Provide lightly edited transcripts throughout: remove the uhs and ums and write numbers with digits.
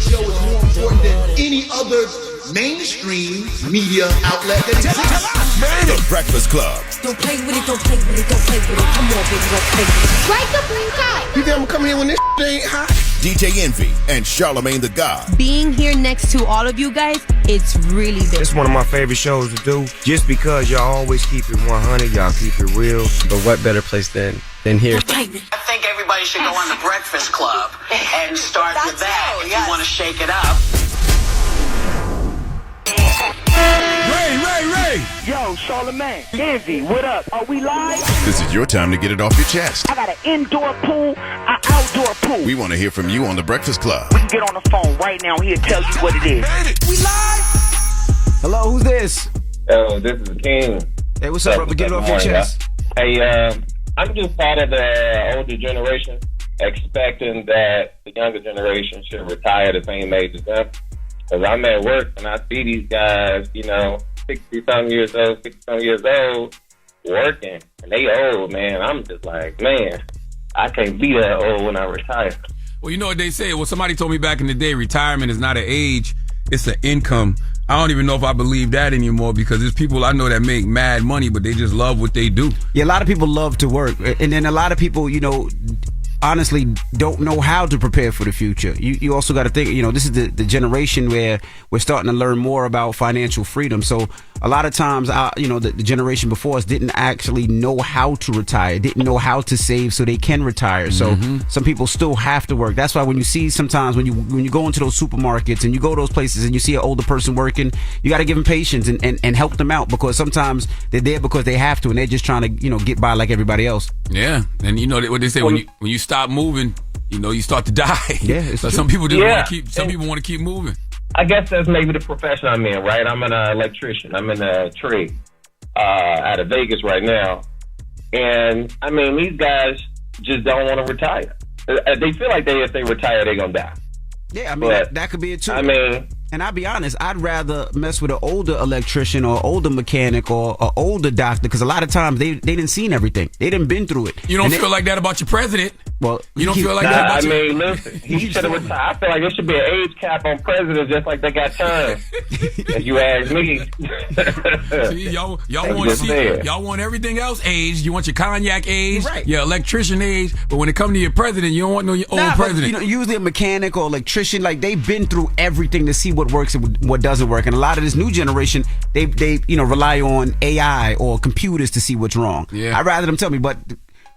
show is more important than any other mainstream media outlet that exists. The Breakfast Club. Don't play with it, don't play with it, don't play with it. Come on, baby, don't play with it. Strike the blue tie. You think I'm coming here when this ain't hot? DJ Envy and Charlamagne the God. Being here next to all of you guys, it's really big. It's one of my favorite shows to do, just because y'all always keep it 100, y'all keep it real. But what better place than here? I think everybody should go on the Breakfast Club and start with that if you want to shake it up. Ray! Yo, Charlamagne, Envy, what up? Are we live? This is your time to get it off your chest. I got an indoor pool, an outdoor pool. We want to hear from you on The Breakfast Club. We can get on the phone right now. He'll tell you what it is. We live? Hello, who's this? Yo, this is King. Hey, what's up, brother? Get it off your chest. Hey, I'm just part of the older generation, expecting that the younger generation should retire at the same age as them. Because I'm at work and I see these guys, 60-some years old, working. And they old, man. I'm just like, man, I can't be that old when I retire. Well, you know what they say? Well, somebody told me back in the day, retirement is not an age, it's an income. I don't even know if I believe that anymore, because there's people I know that make mad money, but they just love what they do. Yeah, a lot of people love to work. And then a lot of people, honestly don't know how to prepare for the future. You also got to think, this is the generation where we're starting to learn more about financial freedom. So a lot of times, the generation before us didn't actually know how to retire, didn't know how to save so they can retire. So some people still have to work. That's why when you see sometimes when you go into those supermarkets and you go to those places and you see an older person working, you got to give them patience and help them out, because sometimes they're there because they have to, and they're just trying to get by like everybody else. Yeah, and what they say, when you stop moving, you start to die. Yeah, so some people just want to keep. Some people want to keep moving. I guess that's maybe the profession I'm in, right? I'm an electrician. I'm in a trade out of Vegas right now. And, I mean, these guys just don't want to retire. They feel like if they retire, they're going to die. Yeah, I mean, that could be it too. I mean... And I'll be honest, I'd rather mess with an older electrician or older mechanic or an older doctor, because a lot of times they didn't seen everything. They didn't been through it. You don't feel like that about your president? Well, you don't feel like that about listen, he should have retired. I feel like there should be an age cap on presidents, just like they got terms. If you ask me. See, y'all want everything else aged. You want your cognac aged, right, your electrician aged, but when it comes to your president, you don't want no old president. But, usually a mechanic or electrician, like, they've been through everything to see what works and what doesn't work. And a lot of this new generation, they rely on AI or computers to see what's wrong. Yeah. I'd rather them tell me, but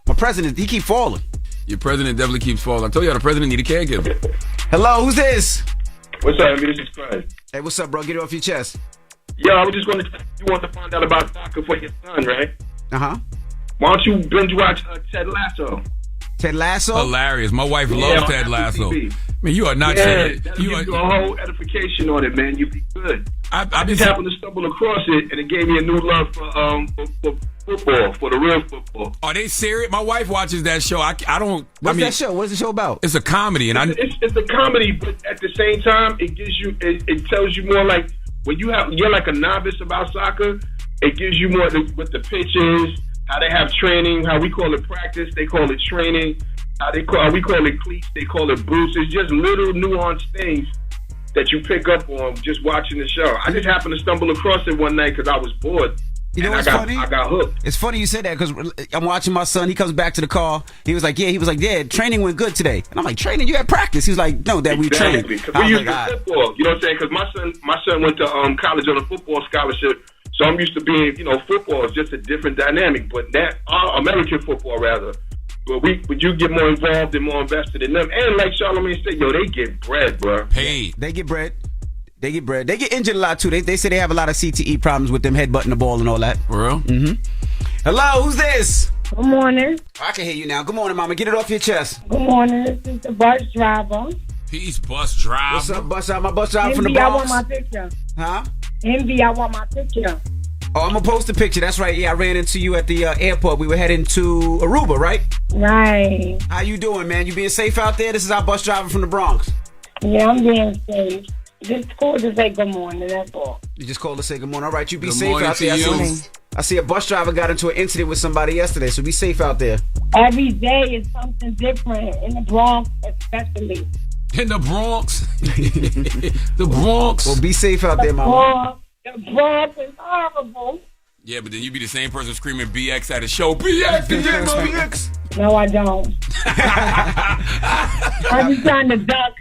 my president, he keep falling. Your president definitely keeps falling. I told you the president need a caregiver. Hello, who's this? What's up, This is Craig. Hey, what's up, bro? Get it off your chest. Yo, I was just going to you want to find out about soccer for your son, right? Uh-huh. Why don't you binge watch Ted Lasso? Ted Lasso? Hilarious. My wife loves Ted Lasso. Man, you are not saying that'll give you a whole edification on it, man. You'll be good. I just happened to stumble across it, and it gave me a new love for football, for the real football. Are they serious? My wife watches that show. I don't. What's that show? What's the show about? It's a comedy, and it's a comedy, but at the same time, it gives you it tells you more, like when you're like a novice about soccer. It gives you more what the pitch is, how they have training, how we call it practice, they call it training. We call it cleats, they call it boosts. It's just little nuanced things that you pick up on just watching the show. I just happened to stumble across it one night because I was bored. You know what's funny? I got hooked. It's funny you said that, because I'm watching my son. He comes back to the car. He was like, yeah, training went good today. And I'm like, training? You had practice? He was like, no, that we trained. Because we used to football. You know what I'm saying? Because my son went to college on a football scholarship. So I'm used to being, football is just a different dynamic. But that, American football rather. But you get more involved and more invested in them. And like Charlamagne said, they get bread, bro. Paid. They get bread. They get injured a lot, too. They say they have a lot of CTE problems with them headbutting the ball and all that. For real? Mm-hmm. Hello, who's this? Good morning. I can hear you now. Good morning, Mama. Get it off your chest. Good morning. This is the bus driver. Peace, bus driver. What's up, bus driver? My bus driver from the Envy, Bronx. I want my picture. Huh? Envy, I want my picture. Oh, I'm going to post a picture. That's right. Yeah, I ran into you at the airport. We were heading to Aruba, right? Right. How you doing, man? You being safe out there? This is our bus driver from the Bronx. Yeah, I'm being safe. Just called to say good morning, that's all. You just called to say good morning. All right, you be Good safe morning out there. to I see a bus driver got into an incident with somebody yesterday, so be safe out there. Every day is something different, in the Bronx especially. In the Bronx. The Bronx. Well, be safe out there, mama. The Bronx is horrible. Yeah, but then you be the same person screaming BX at a show. BX, BX, BX. No, I don't. I be trying to duck.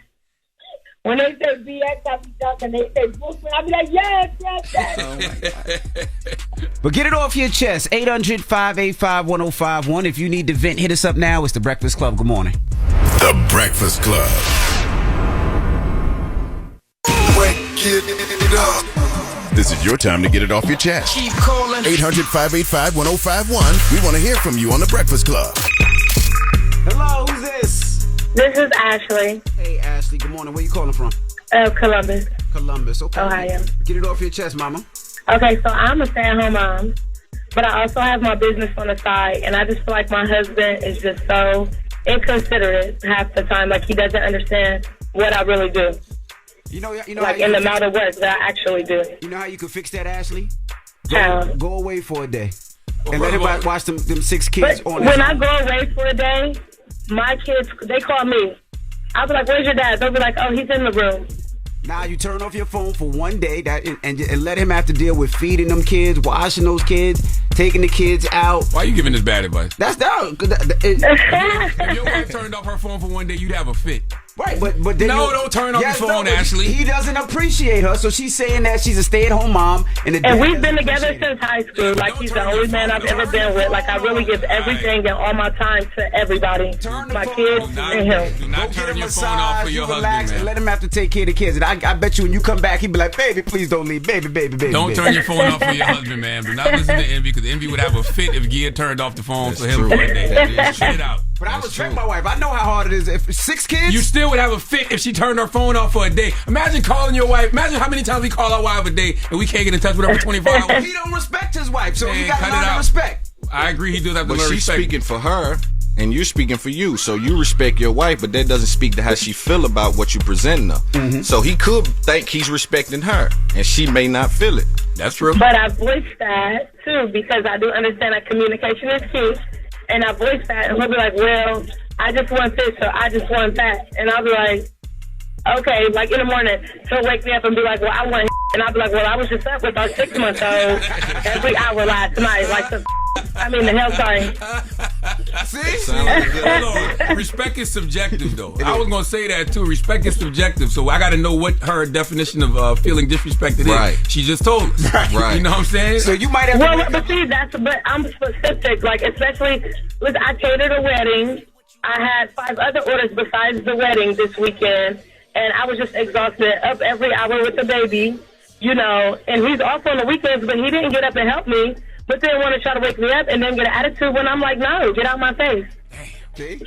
When they say BX, I be ducking. They say Brooklyn, I be like, yes. Oh my God. But get it off your chest. 800-585-1051. If you need to vent, hit us up now. It's The Breakfast Club. Good morning. The Breakfast Club. Wake it up. This is your time to get it off your chest. Keep calling. 800-585-1051. We want to hear from you on The Breakfast Club. Hello, who's this? This is Ashley. Hey, Ashley. Good morning. Where you calling from? Columbus. Columbus. Okay. Ohio. Get it off your chest, mama. Okay, so I'm a stay-at-home mom, but I also have my business on the side, and I just feel like my husband is just so inconsiderate half the time. Like, he doesn't understand what I really do. You know Like, in the amount of work that I actually do. You know how you can fix that, Ashley? How? Go away for a day. And let him watch them 6 kids But on when I go away for a day, my kids, they call me. I'll be like, where's your dad? They'll be like, oh, he's in the room. Now you turn off your phone for one day and let him have to deal with feeding them kids, washing those kids, taking the kids out. Why are you giving this bad advice? That's that. If your wife turned off her phone for one day, you'd have a fit. Right, but then don't turn off your phone, Ashley. He doesn't appreciate her, so she's saying that she's a stay-at-home mom. And we've been together since high school. Like, he's the only man I've ever been with. Like, I really give everything and all my time to everybody. My kids and him. Do not turn your phone off for your husband, man. And let him have to take care of the kids. And I bet you when you come back, he'd be like, baby, please don't leave. Baby. Don't turn your phone off for your husband, man. Do not listen to Envy, because Envy would have a fit if Gia turned off the phone for him for a day. Shut it out. But I respect my wife. I know how hard it is. If 6 kids, you still would have a fit if she turned her phone off for a day. Imagine calling your wife. Imagine how many times we call our wife a day and we can't get in touch with her for 24 hours. He don't respect his wife, so Man, he got to cut learn it to out. respect. I agree. He does have to But learn she's respect. speaking for her, and you're speaking for you. So you respect your wife, but that doesn't speak to how she feel about what you presenting her. Mm-hmm. So he could think he's respecting her, and she may not feel it. That's true. But I voice that, too, because I do understand that communication is key. And I voice that, and he'll be like, well, I just want this, or I just want that. And I'll be like, okay, like in the morning, he'll wake me up and be like, well, I want and I'll be like, well, I was just up with our 6-month-old every hour last night. Like, the hell, sorry. See? Hold on. Respect is subjective, though. I was going to say that, too. Respect is subjective, so I got to know what her definition of feeling disrespected Right. is. She just told us. Right. You know what I'm saying? So you might have But see, but I'm specific. Like, especially with, I catered a wedding. I had 5 other orders besides the wedding this weekend, and I was just exhausted, up every hour with the baby, you know, and he's off on the weekends, but he didn't get up and help me, but then want to try to wake me up and then get an attitude when I'm like, no, get out my face. See?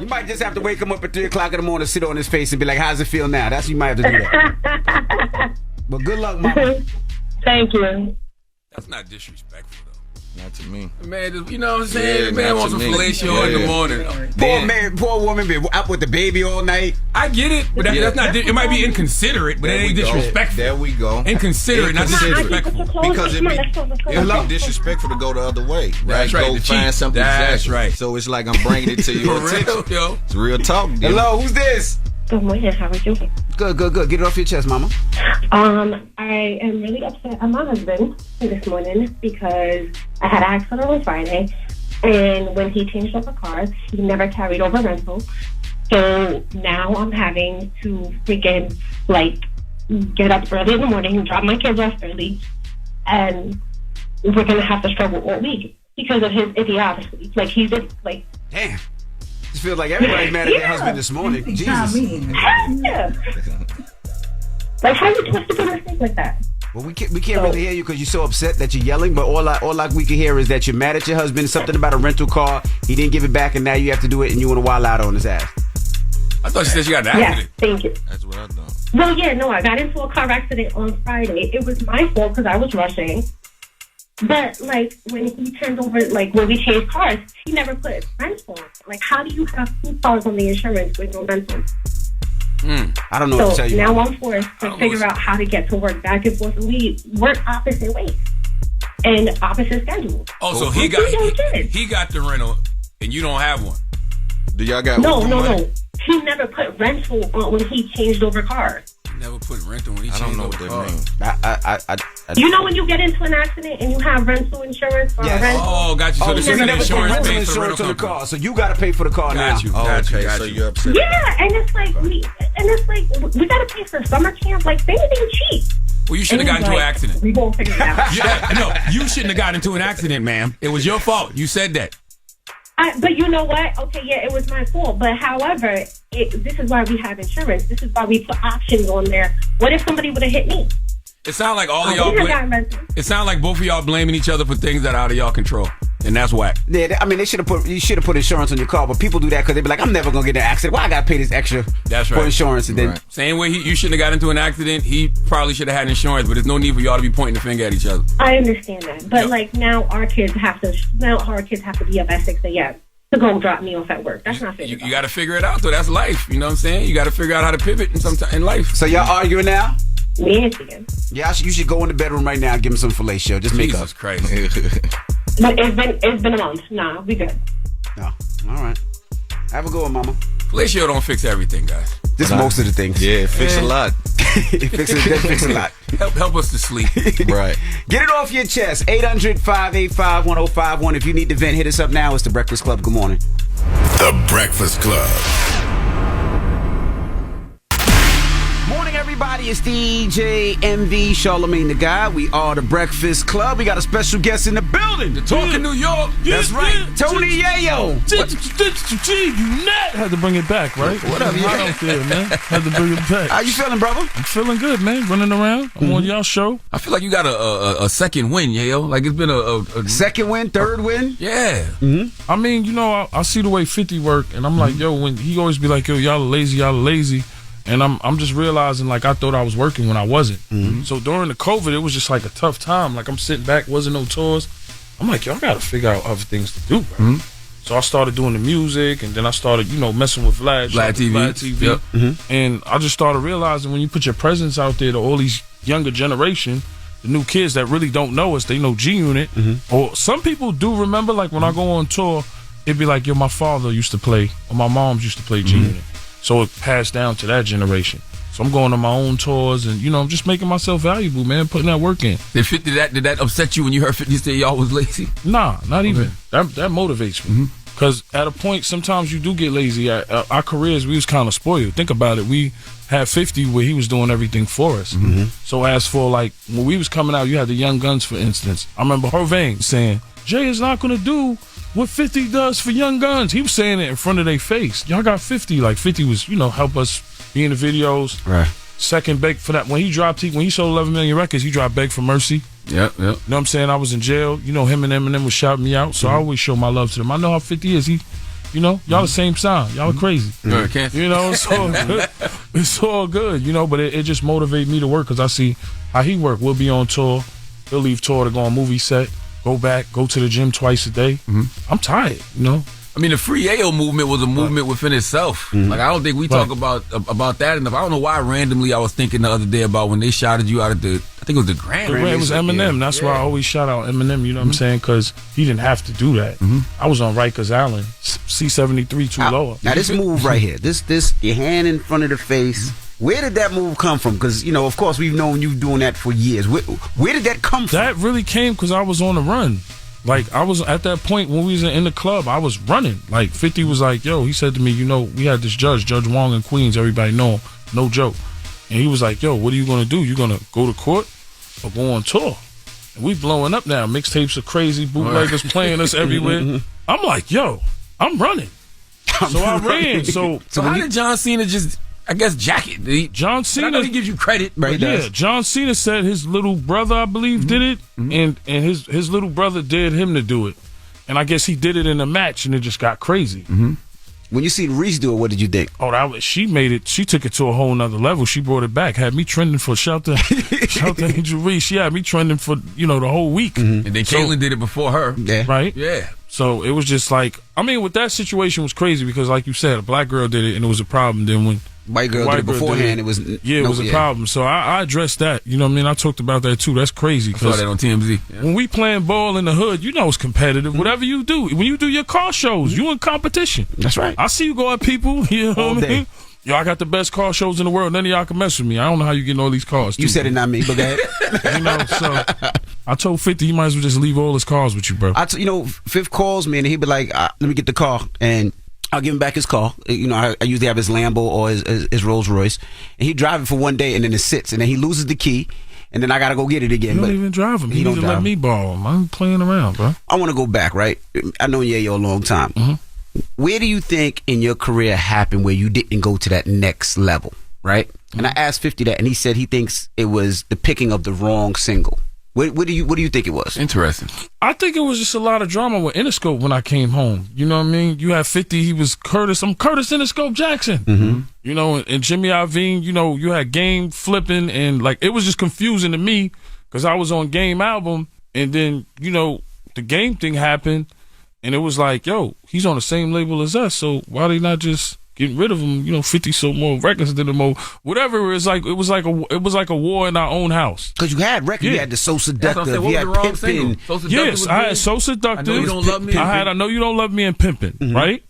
You might just have to wake him up at 3 o'clock in the morning, sit on his face and be like, how's it feel now? That's what you might have to do that. But good luck, mama. Thank you. That's not disrespectful, though. Not to me. Man, you know what I'm saying? Yeah, Man not wants to some me. fellatio in the morning. Poor woman been up with the baby all night. I get it, but that's not. It might be inconsiderate, but it ain't disrespectful. There we go. Inconsiderate, not disrespectful. Because it'd be disrespectful to go the other way. That's right, Go to find cheat. something. That's exactly. right. So it's like I'm bringing it to your For attention. real, yo. It's real talk. Dude. Hello, who's this? Good morning. How are you? Good. Get it off your chest, mama. I am really upset at my husband this morning because I had an accident on Friday, and when he changed over cars, he never carried over rental. So now I'm having to freaking, like, get up early in the morning, drop my kids off early, and we're going to have to struggle all week because of his idiocy. Like, he's just, like... Damn. Just feels like everybody's mad at their husband this morning. Jesus. Yeah. Like, how are you supposed to do a mistake like that? Well, we can't really hear you because you're so upset that you're yelling. But all we can hear is that you're mad at your husband. Something about a rental car. He didn't give it back, and now you have to do it, and you want to wild out on his ass. I thought she said she got an accident. Yeah, thank you. That's what I thought. Well, yeah, no, I got into a car accident on Friday. It was my fault because I was rushing. But, like, when he turned over, like, when we changed cars, he never put rental on. Like, how do you have 2 cars on the insurance with no rental? I don't know what to tell you. Now I'm forced to figure out how to get to work back and forth. We work opposite ways and opposite schedules. Oh, so he got the rental and you don't have one. Do y'all got No. he never put rental on when he changed over cars. Never put rental when he I don't know what that means. You know when you get into an accident and you have rental insurance or rental? Oh, got you. So so the you never put insurance rental pays for the insurance on the rental car, so you got to pay for the car now. Got you. So you're upset. Yeah, and it's like we gotta pay for summer camp. Like things ain't cheap. Well, you shouldn't have gotten into an accident. We won't figure it out. No, you shouldn't have gotten into an accident, ma'am. It was your fault. You said that. But you know what? Okay, yeah, it was my fault. But however, this is why we have insurance. This is why we put options on there. What if somebody would have hit me? It sounds like all of y'all. It sounds like both of y'all blaming each other for things that are out of y'all control, and that's whack. Yeah, I mean, you should have put insurance on your car, but people do that because they be like, I'm never gonna get in an accident. Why I gotta pay this extra for insurance? And then same way you shouldn't have got into an accident. He probably should have had insurance, but there's no need for y'all to be pointing the finger at each other. I understand that, but like now our kids have to be up at 6 a.m. to go drop me off at work. That's not fair. You got to figure it out, though. That's life. You know what I'm saying? You got to figure out how to pivot in life. So y'all arguing now? Yes, again. Yeah, you should go in the bedroom right now and give him some fellatio. Just make up. Jesus Christ. But it's been a month. Nah, we good. No. All right. Have a good one, mama. Fellatio don't fix everything, guys. This most of the things. Yeah, it fix a lot. It fix a lot. Help us to sleep. Right. Get it off your chest. 800-585-1051. If you need to vent, hit us up now. It's The Breakfast Club. Good morning. The Breakfast Club. Morning, everybody. It's DJ MV, Charlamagne the Guy. We are The Breakfast Club. We got a special guest in the building. The Talking New York. That's right. Tony Yayo. You net had to bring it back, right? What up, I don't feel, man. Had to bring it back. How you feeling, brother? I'm feeling good, man. Running around. I'm on y'all show. I feel like you got a second win, Yayo. Like it's been a second win, third win? Yeah. Mm-hmm. I mean, you know, I see the way 50 work, and I'm like, yo, when he always be like, yo, y'all are lazy. And I'm just realizing, like, I thought I was working when I wasn't. Mm-hmm. So during the COVID, it was just like a tough time. Like, I'm sitting back, wasn't no tours. I'm like, yo, I got to figure out other things to do, bro. Mm-hmm. So I started doing the music, and then I started, messing with Vlad TV. Yep. Mm-hmm. And I just started realizing when you put your presence out there to all these younger generation, the new kids that really don't know us, they know G-Unit. Mm-hmm. Or some people do remember, like, when I go on tour, it'd be like, yo, my father used to play, or my mom's used to play G-Unit. So it passed down to that generation. So I'm going on my own tours and, I'm just making myself valuable, man, putting that work in. Did that upset you when you heard 50 say y'all was lazy? Nah, not even. That motivates me. Because at a point, sometimes you do get lazy. Our careers, we was kind of spoiled. Think about it. We had 50 where he was doing everything for us. Mm-hmm. So as for, like, when we was coming out, you had the Young Guns, for instance. I remember Hervain saying, Jay is not going to do what 50 does for Young Guns. He was saying it in front of their face. Y'all got 50. Like, 50 was, help us be in the videos. Right. Second, beg for that. When he sold 11 million records, he dropped Beg for Mercy. Yep. You know what I'm saying? I was in jail. Him and Eminem was shouting me out. So I always show my love to them. I know how 50 is. Y'all the same sound. Y'all are crazy. It's all good. It's all good, but it just motivates me to work because I see how he work. We'll be on tour. He'll leave tour to go on movie set. Go back, go to the gym twice a day. Mm-hmm. I'm tired, I mean, the Free Yayo movement was a movement within itself. Mm-hmm. Like, I don't think we talk about that enough. I don't know why randomly I was thinking the other day about when they shouted you out at I think it was the Grammy. It was Eminem. That's why I always shout out Eminem, what I'm saying? Because he didn't have to do that. Mm-hmm. I was on Rikers Island, C73 too lower. Now, this move right here, this your hand in front of the face. Where did that move come from? Because, of course, we've known you doing that for years. Where did that come from? That really came because I was on the run. Like, I was at that point when we was in the club, I was running. Like, 50 was like, yo, he said to me, we had this Judge Wong in Queens, everybody know him, no joke. And he was like, yo, what are you going to do? You going to go to court or go on tour? And we blowing up now. Mixtapes are crazy, bootleggers playing us everywhere. I'm like, yo, I'm running. So I ran. So how did John Cena just... I guess jacket. John Cena. I know he gives you credit, right? Yeah, John Cena said his little brother, I believe, did it, and his little brother dared him to do it, and I guess he did it in a match, and it just got crazy. Mm-hmm. When you seen Reese do it, what did you think? Oh, she made it. She took it to a whole nother level. She brought it back. Had me trending for shout out Angel Reese. She had me trending for the whole week. Mm-hmm. And then Caitlyn did it before her. Yeah. Right. Yeah. So it was just like, I mean, with that situation was crazy because, like you said, a black girl did it and it was a problem. Then when white girl did it beforehand, it was it was a problem. So I addressed that. You know what I mean? I talked about that too. That's crazy. I saw that on TMZ. Yeah. When we playing ball in the hood, you know it's competitive. Mm-hmm. Whatever you do, when you do your car shows, you in competition. That's right. I see you go at people. You know all what I mean? day. Yo, I got the best car shows in the world. None of y'all can mess with me. I don't know how you getting all these cars. You said it, not me. But go ahead. You know, so I told 50 he might as well just leave all his cars with you, bro. You know, Fifth calls me and he'd be like, "Let me get the car," and I'll give him back his car. You know, I usually have his Lambo or his Rolls Royce, and he drive it for one day and then it sits, and then he loses the key, and then I gotta go get it again. You don't even drive him. He need to let me borrow him. I'm playing around, bro. I want to go back, right? I know Yayo a long time. Mm-hmm. Where do you think in your career happened where you didn't go to that next level, right? Mm-hmm. And I asked 50 that, and he said he thinks it was the picking of the wrong single. What do you think it was? Interesting. I think it was just a lot of drama with Interscope when I came home. You know what I mean? You had 50, he was Curtis. I'm Curtis Interscope Jackson. Mm-hmm. You know, and Jimmy Iovine, you know, you had Game flipping, and like it was just confusing to me because I was on Game album, and then, you know, the Game thing happened. And it was like, yo, he's on the same label as us, so why they not just getting rid of him? You know, 50 sold more records than him, whatever. It was like a war in our own house. Because you had records, you had the So Seductive, you had Pimpin'. Yes, I had So Seductive. I Know You Don't Love Me. I had I Know You Don't Love Me and Pimpin', mm-hmm. right?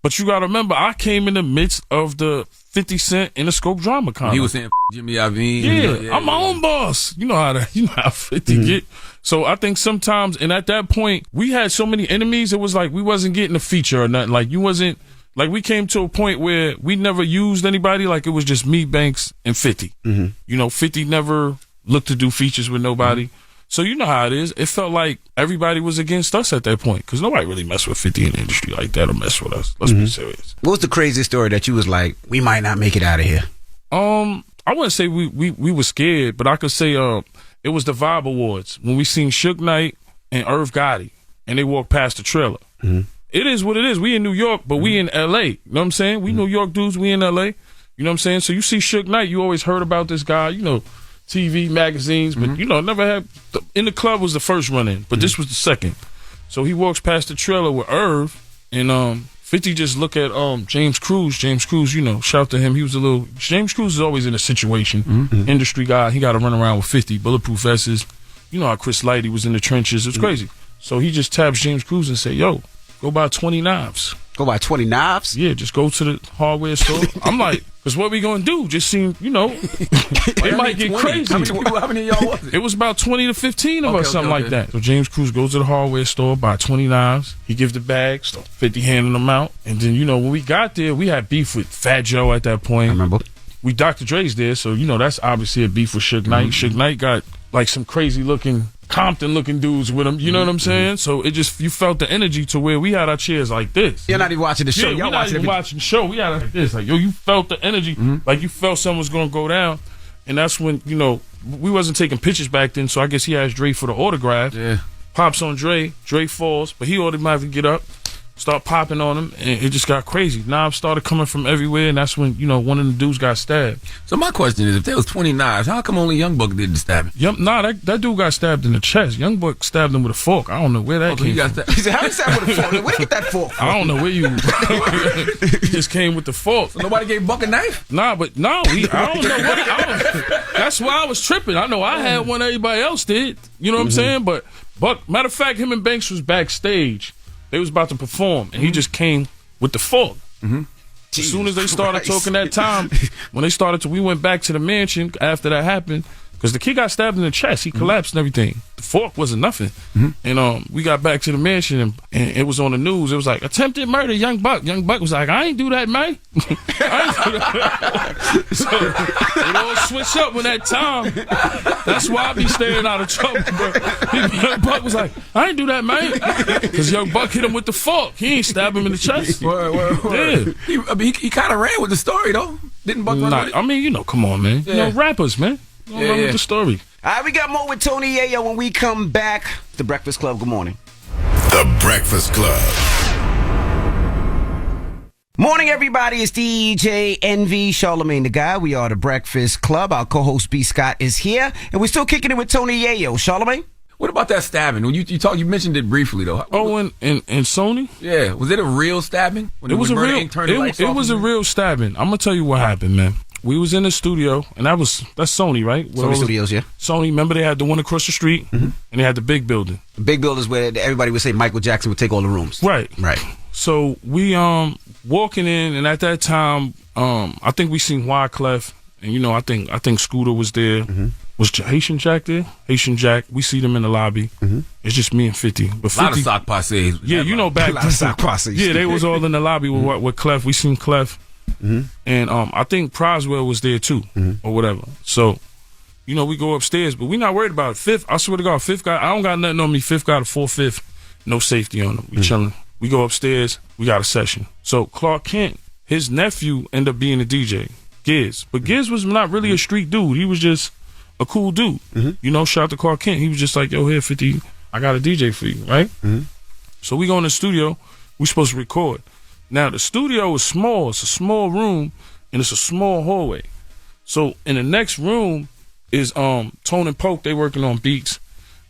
But you got to remember, I came in the midst of the 50 Cent Interscope drama con. He was saying Jimmy Iovine. Yeah, I'm my own boss. You know how 50 mm-hmm. get. So I think sometimes, and at that point, we had so many enemies. It was like we wasn't getting a feature or nothing. Like you wasn't. Like we came to a point where we never used anybody. Like it was just me, Banks, and 50. Mm-hmm. You know, 50 never looked to do features with nobody. Mm-hmm. So you know how it is. It felt like everybody was against us at that point because nobody really messed with 50 in the industry like that or mess with us. Let's be serious. What was the craziest story that you was like, we might not make it out of here? I wouldn't say we were scared, but I could say it was the Vibe Awards when we seen Suge Knight and Irv Gotti and they walked past the trailer. Mm-hmm. It is what it is. We in New York, but we in L.A. You know what I'm saying? We New York dudes, we in L.A. You know what I'm saying? So you see Suge Knight, you always heard about this guy, you know, TV, magazines, but, you know, never had... In the Club was the first run-in, but this was the second. So he walks past the trailer with Irv, and 50 just look at James Cruz. James Cruz, you know, shout to him. He was a little... James Cruz is always in a situation. Industry guy. He got to run around with 50 bulletproof vests. You know how Chris Lighty was in the trenches. It's crazy. So he just taps James Cruz and say, yo, go buy 20 knives. Go buy 20 knives? Yeah, just go to the hardware store. I'm like, because what we going to do? Just seem, you know, it might get 20? crazy. How many of y'all was it? It was about 20 to 15 of us, something like that. So James Cruz goes to the hardware store, buy 20 knives. He gives the bags, 50 handing them out. And then, you know, when we got there, we had beef with Fat Joe at that point. I remember. We Dr. Dre's there, so, you know, that's obviously a beef with Suge Knight. Suge Knight got, like, some crazy-looking, Compton-looking dudes with him. You know what I'm saying? So it just, you felt the energy to where we had our chairs like this. You're not even watching the show. Yeah, Y'all we're not even watching the show. We had it like this. Like, yo, you felt the energy. Like, you felt something was going to go down. And that's when, you know, we wasn't taking pictures back then, so I guess he asked Dre for the autograph. Yeah. Pops on Dre. Dre falls, but he automatically get up, start popping on him, and it just got crazy. Knives started coming from everywhere, and that's when, you know, one of the dudes got stabbed. So my question is, if there was 20 knives, how come only Young Buck did the stabbing? That dude got stabbed in the chest. Young Buck stabbed him with a fork. I don't know where that came from. He said, how he stabbed with a fork? Where did you get that fork from? I don't know where you... He just came with the fork. So nobody gave Buck a knife? I don't know what... That's why I was tripping. I know I had one, everybody else did. You know what I'm saying? But Buck, matter of fact, him and Banks was backstage. They was about to perform, and he just came with the fork. As soon as they started talking that time, when they started to, we went back to the mansion after that happened, because the kid got stabbed in the chest. He collapsed and everything. The fork wasn't nothing. And we got back to the mansion, and it was on the news. It was like, attempted murder, Young Buck. Young Buck was like, I ain't do that, man. I ain't do that. So it all switched up when that time. That's why I be staying out of trouble, bro. Young Buck was like, I ain't do that, man. Because Young Buck hit him with the fork. He ain't stab him in the chest. Yeah. He kind of ran with the story, though. Didn't Buck run with it? I mean, you know, come on, man. Yeah. You know, rappers, man. Run with the story. All right, we got more with Tony Yayo when we come back. The Breakfast Club, good morning. The Breakfast Club. Morning, everybody. It's DJ Envy, Charlamagne the Guy. We are The Breakfast Club. Our co-host B. Scott is here, and we're still kicking it with Tony Yayo. Charlamagne? What about that stabbing? When you mentioned it briefly though. Oh, and Sony? Yeah, was it a real stabbing? When It was a Murder real. Inc. turned the lights It off was a and- real stabbing. I'm gonna tell you what happened, man. We was in the studio, and that's Sony, right? Sony Studios, yeah. Sony. Remember they had the one across the street, and they had the big building. The big buildings where everybody would say Michael Jackson would take all the rooms. Right. Right. So we walking in, and at that time, I think we seen Wyclef, and I think Scooter was there. Was Haitian Jack there? Haitian Jack. We see them in the lobby. It's just me and 50. But 50, A lot of sock posses. yeah, back A lot of sock posses. Yeah, they was all in the lobby with Clef. We seen Clef, and I think Proswell was there too, or whatever. So, we go upstairs, but we not worried about it. Fifth, I swear to God, Fifth guy. I don't got nothing on me. Fifth got a 4/5, no safety on him. We chilling. We go upstairs. We got a session. So Clark Kent, his nephew, ended up being a DJ, Giz. But Giz was not really a street dude. He was just a cool dude. Shout out to Clark Kent. He was just like, yo, here, 50, I got a DJ for you, right? So we go in the studio. We supposed to record. Now, the studio is small. It's a small room, and it's a small hallway. So in the next room is Tone and Poke. They working on beats,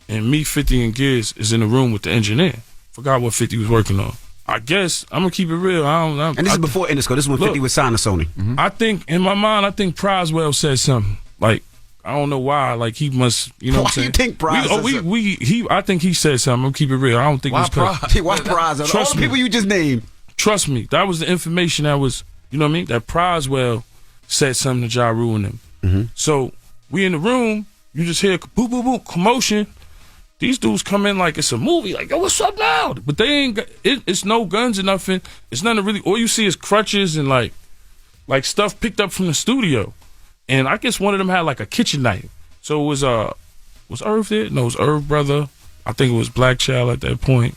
and me, 50, and Giz is in the room with the engineer. Forgot what 50 was working on. I guess I'm gonna keep it real. And this is before Interscope. This is when 50 was signed to Sony. I think in my mind, Proswell said something like, I don't know why. Like he must, what I'm saying. Why you think Praz? I think he said something. I'm gonna keep it real. I don't think Why it was Praz? Why Praz? Trust all the me. people you just named. Trust me, that was the information that was, that Proswell said something to Ja Rule and them. So we in the room, you just hear boop boop boop commotion. These dudes come in like it's a movie, like, yo, what's up now? But they ain't. It's no guns or nothing. It's nothing really. All you see is crutches and like stuff picked up from the studio. And I guess one of them had like a kitchen knife. So it was Irv there? No, it was Irv brother. I think it was Black Child at that point.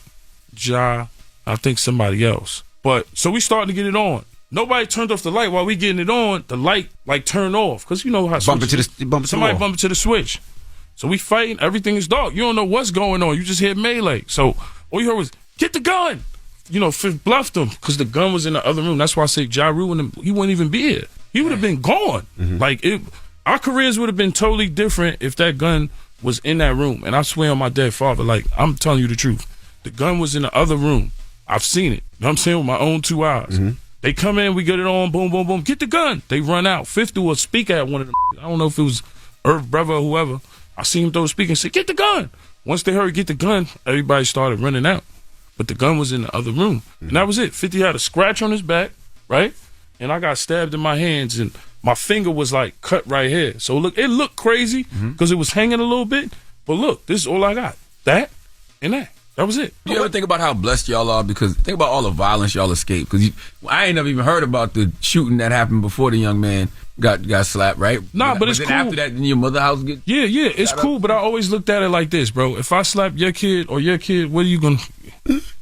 Ja, I think somebody else. But so we starting to get it on. Nobody turned off the light while we getting it on. The light like turned off because you know how bump into the switch. So we fighting. Everything is dark. You don't know what's going on. You just hear melee. So all you heard was get the gun. Fifth bluffed him because the gun was in the other room. That's why I say Ja Rule and him, he wouldn't even be here. He would have been gone. Our careers would have been totally different if that gun was in that room. And I swear on my dead father, like, I'm telling you the truth. The gun was in the other room. I've seen it. You know what I'm saying? With my own 2 eyes. They come in, we get it on, boom, boom, boom, get the gun. They run out. Fifth threw a speaker at one of them. I don't know if it was Irv brother or whoever. I seen him throw a speaker and say, get the gun. Once they heard get the gun, everybody started running out. But the gun was in the other room. And that was it. 50 had a scratch on his back, right? And I got stabbed in my hands, and my finger was like cut right here. So look, it looked crazy because it was hanging a little bit. But look, this is all I got. That and that. That was it. You ever think about how blessed y'all are? Because think about all the violence y'all escaped. Because I ain't never even heard about the shooting that happened before the young man got slapped, right? Nah, but it's then cool. After that, then your mother house get Yeah, it's cool. But I always looked at it like this, bro. If I slap your kid or your kid, what are you gonna?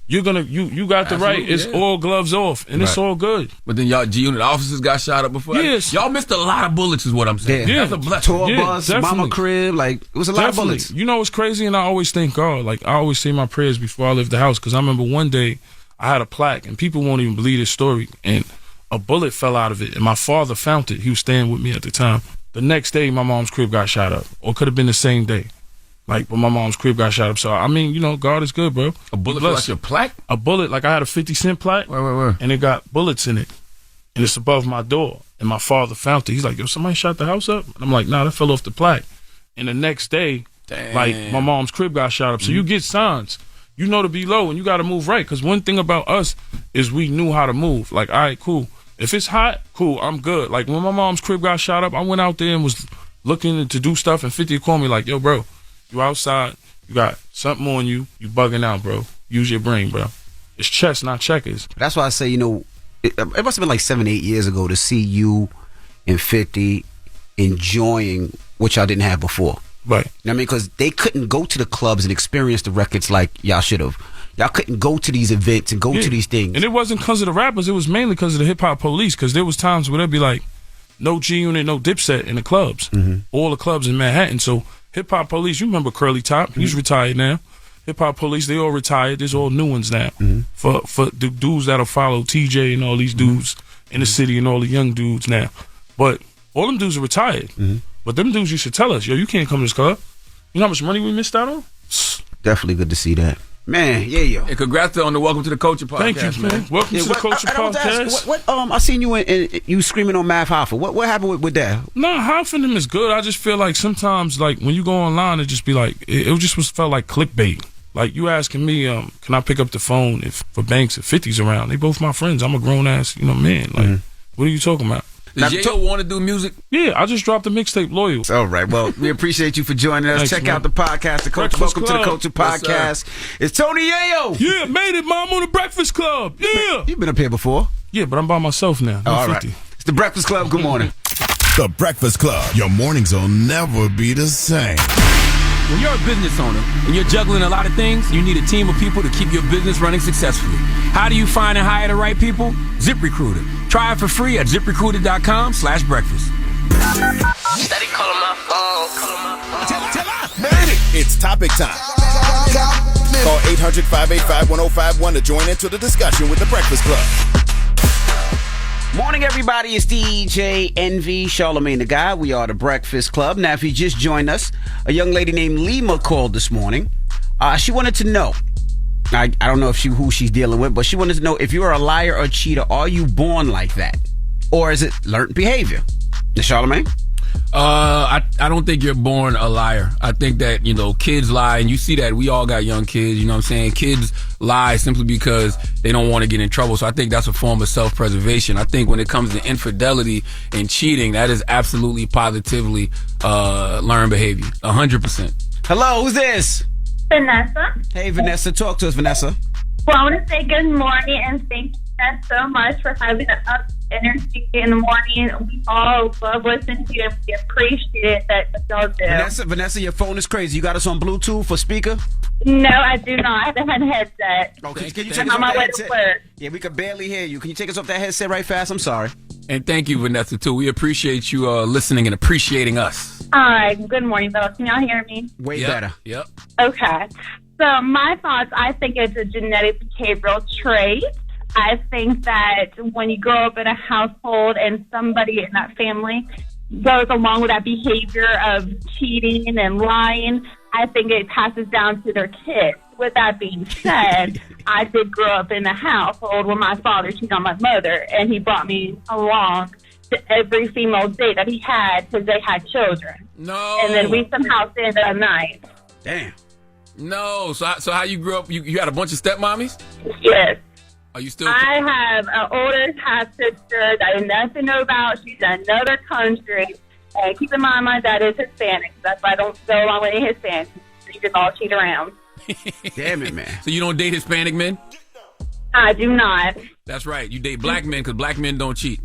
You're gonna you got the right. It's all gloves off, and it's all good. But then y'all G-Unit officers got shot up before. Yes. Y'all missed a lot of bullets, is what I'm saying. Yeah. That's a blessing. Tour bus, definitely. mama crib, like it was a lot of bullets. You know what's crazy? And I always thank God. Like I always say my prayers before I leave the house because I remember one day I had a plaque, and people won't even believe this story. And a bullet fell out of it, and my father found it. He was staying with me at the time. The next day, my mom's crib got shot up, or could have been the same day. Like, but my mom's crib got shot up. So, I mean, God is good, bro. A bullet fell out your plaque? A bullet. Like, I had a 50-cent plaque. Where? And it got bullets in it. And it's above my door. And my father found it. He's like, yo, somebody shot the house up? And I'm like, nah, that fell off the plaque. And the next day, like, my mom's crib got shot up. So you get signs. You know to be low, and you got to move right. Because one thing about us is we knew how to move. Like, all right, cool. If it's hot, cool, I'm good. Like, when my mom's crib got shot up, I went out there and was looking to do stuff, and 50 called me like, yo, bro, you outside, you got something on you, you bugging out, bro. Use your brain, bro. It's chess, not checkers. That's why I say, it must have been like 7-8 years ago to see you and 50 enjoying what y'all didn't have before. Right. You know what I mean? Because they couldn't go to the clubs and experience the records like y'all should have. Y'all couldn't go to these events and go to these things. And it wasn't because of the rappers. It was mainly because of the hip-hop police. Because there was times where they'd be like, no G-Unit, no Dipset in the clubs. All the clubs in Manhattan. So hip-hop police, you remember Curly Top. He's retired now. Hip-hop police, they all retired. There's all new ones now. For the dudes that'll follow TJ and all these dudes in the city and all the young dudes now. But all them dudes are retired. But them dudes used to tell us, yo, you can't come to this club. You know how much money we missed out on? Definitely good to see that. Man, yeah. And congrats on the Welcome to the Culture podcast. Thank you, man. Welcome to the Culture podcast. What I seen you in you screaming on Math Hoffa. What happened with that? Nah, Hoffa and them is good. I just feel like sometimes, like when you go online, it just be like it just felt like clickbait. Like you asking me, can I pick up the phone for Banks if 50's around? They both my friends. I'm a grown ass, man. Like, what are you talking about? Does Yayo want to do music? Yeah, I just dropped the mixtape Loyal. All right. Well, we appreciate you for joining us. Thanks, Check man. out the podcast, The Culture. Welcome to the Culture Yes, podcast. It's Tony Yayo. Yeah, made it, Mom, on the Breakfast Club. Yeah. You've been up here before. Yeah, but I'm by myself now. All I'm right. 50. It's the Breakfast Club. Good morning. The Breakfast Club. Your mornings will never be the same. When you're a business owner and you're juggling a lot of things, you need a team of people to keep your business running successfully. How do you find and hire the right people? ZipRecruiter. Try it for free at ZipRecruiter.com/breakfast. Steady calling my phone. It's topic time. Call 800-585-1051 to join into the discussion with the Breakfast Club. Morning, everybody. It's DJ NV, Charlamagne the Guy. We are the Breakfast Club. Now, if you just joined us, a young lady named Lima called this morning. She wanted to know. I don't know who she's dealing with, but she wanted to know if you're a liar or cheater, are you born like that? Or is it learned behavior? Charlamagne? I don't think you're born a liar. I think that, kids lie, and you see that we all got young kids, you know what I'm saying? Kids lie simply because they don't want to get in trouble. So I think that's a form of self-preservation. I think when it comes to infidelity and cheating, that is absolutely positively learned behavior. 100%. Hello, who's this? Vanessa. Hey, Vanessa. Talk to us, Vanessa. Well, I want to say good morning and thank you guys so much for having us energy in the morning. We all love listening to you and we appreciate that y'all do. Vanessa, your phone is crazy. You got us on Bluetooth or speaker? No, I do not. I haven't had a headset. Oh, can you take I'm us on off my that way headset? to work. Yeah, we could barely hear you. Can you take us off that headset right fast? I'm sorry. And thank you, Vanessa, too. We appreciate you listening and appreciating us. All right. Good morning, fellas. Can y'all hear me? Way better. Yep. Okay. So my thoughts, I think it's a genetic behavioral trait. I think that when you grow up in a household and somebody in that family goes along with that behavior of cheating and lying, I think it passes down to their kids. With that being said, I did grow up in a household where my father cheated on my mother, and he brought me along to every female date that he had because they had children. No. And then we somehow stayed that night. Damn. No. So how you grew up? You had a bunch of stepmommies? Yes. Are you still? I have an older half sister that I nothing know about. She's in another country. And keep in mind, my dad is Hispanic. That's why I don't go along with any Hispanics. You just all cheat around. Damn it, man. So you don't date Hispanic men? I do not. That's right. You date black men because black men don't cheat.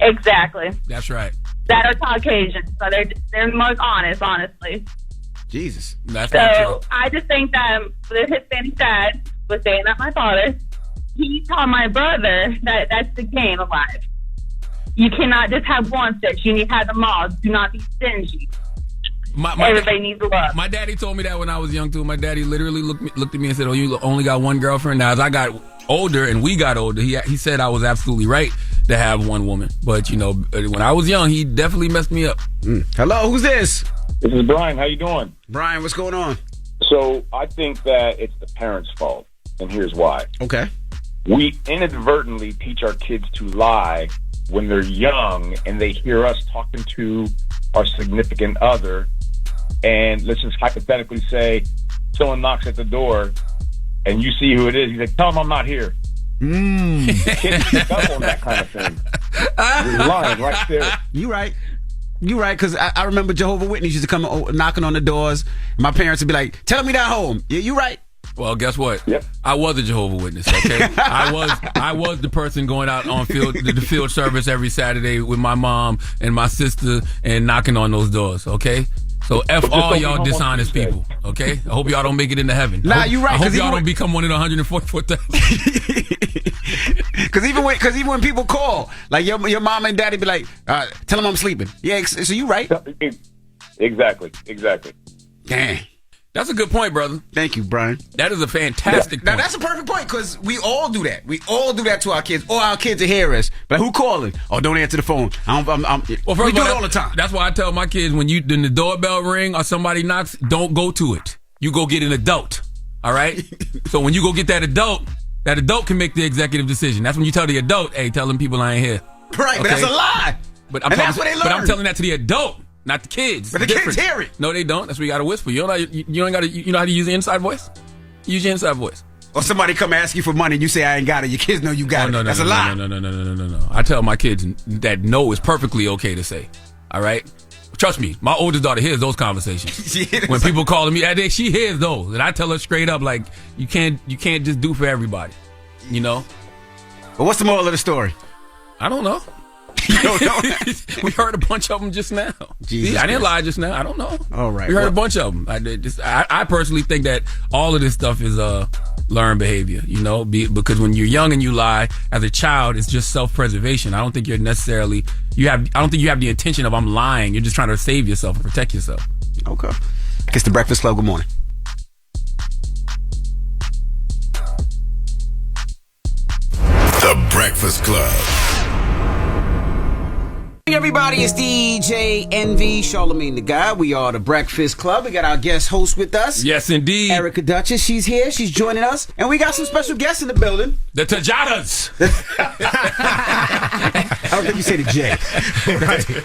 Exactly. That's right. That are Caucasian. So they're the most honest, honestly. Jesus. That's not So true. I just think that the Hispanic dad was saying that my father, he taught my brother that that's the game of life. You cannot just have one sex. You need to have them all. Do not be stingy. Everybody needs love. My daddy told me that when I was young too. My daddy literally looked at me and said, "Oh, you only got one girlfriend." Now, as I got older and we got older, he said I was absolutely right to have one woman. But when I was young, he definitely messed me up. Hello, who's this? This is Brian. How you doing? Brian, what's going on? So I think that it's the parents' fault, and here's why. Okay. We inadvertently teach our kids to lie when they're young, and they hear us talking to our significant other, and let's just hypothetically say someone knocks at the door, and you see who it is. He's like, "Tell him I'm not here." Kids pick up on that kind of thing. You're lying right there. You right. You right, because I remember Jehovah's Witnesses used to come knocking on the doors. My parents would be like, "Tell me that home." Yeah, you right. Well, guess what? Yep. I was a Jehovah's Witness. Okay, I was the person going out on the field service every Saturday with my mom and my sister and knocking on those doors. Okay. So F all y'all dishonest people, okay? I hope y'all don't make it into heaven. Nah, you right. I hope y'all don't become one of the 144,000. Because even when people call, like your mom and daddy be like, "Tell them I'm sleeping." Yeah, so you right. Exactly. Dang. That's a good point, brother. Thank you, Brian. That is a fantastic Now point. that's a perfect point because we all do that. We all do that to our kids, or our kids will hear us. But who calling? Oh, don't answer the phone. We do it all the time. That's why I tell my kids when the doorbell ring or somebody knocks, don't go to it. you go get an adult. All right? So when you go get that adult can make the executive decision. That's when you tell the adult, hey, tell them people I ain't here. Right, but that's a lie. But that's what they learn. But I'm telling that to the adult, not the kids. But the kids hear it. No, they don't. That's where you got to whisper. You know how to use the inside voice? Use your inside voice. Or somebody come ask you for money and you say I ain't got it. Your kids know you got it. That's a lie. No. I tell my kids that no is perfectly okay to say. All right? Trust me, my oldest daughter hears those conversations. When people calling me, she hears those. And I tell her straight up, like, you can't just do for everybody. You know? But what's the moral of the story? I don't know. We heard a bunch of them just now. See, I didn't lie just now. I don't know. All right. We heard a bunch of them. I personally think that all of this stuff is learned behavior, you know, because when you're young and you lie as a child, it's just self-preservation. I don't think you're necessarily I don't think you have the intention of I'm lying. You're just trying to save yourself and protect yourself. Okay. It's the Breakfast Club. Good morning. The Breakfast Club. Everybody, it's DJ Envy, Charlamagne the Guy. We are the Breakfast Club. We got our guest host with us. Yes, indeed. Erica Duchess. She's here. She's joining us. And we got some special guests in the building. The Tajadas. I don't think you say the J.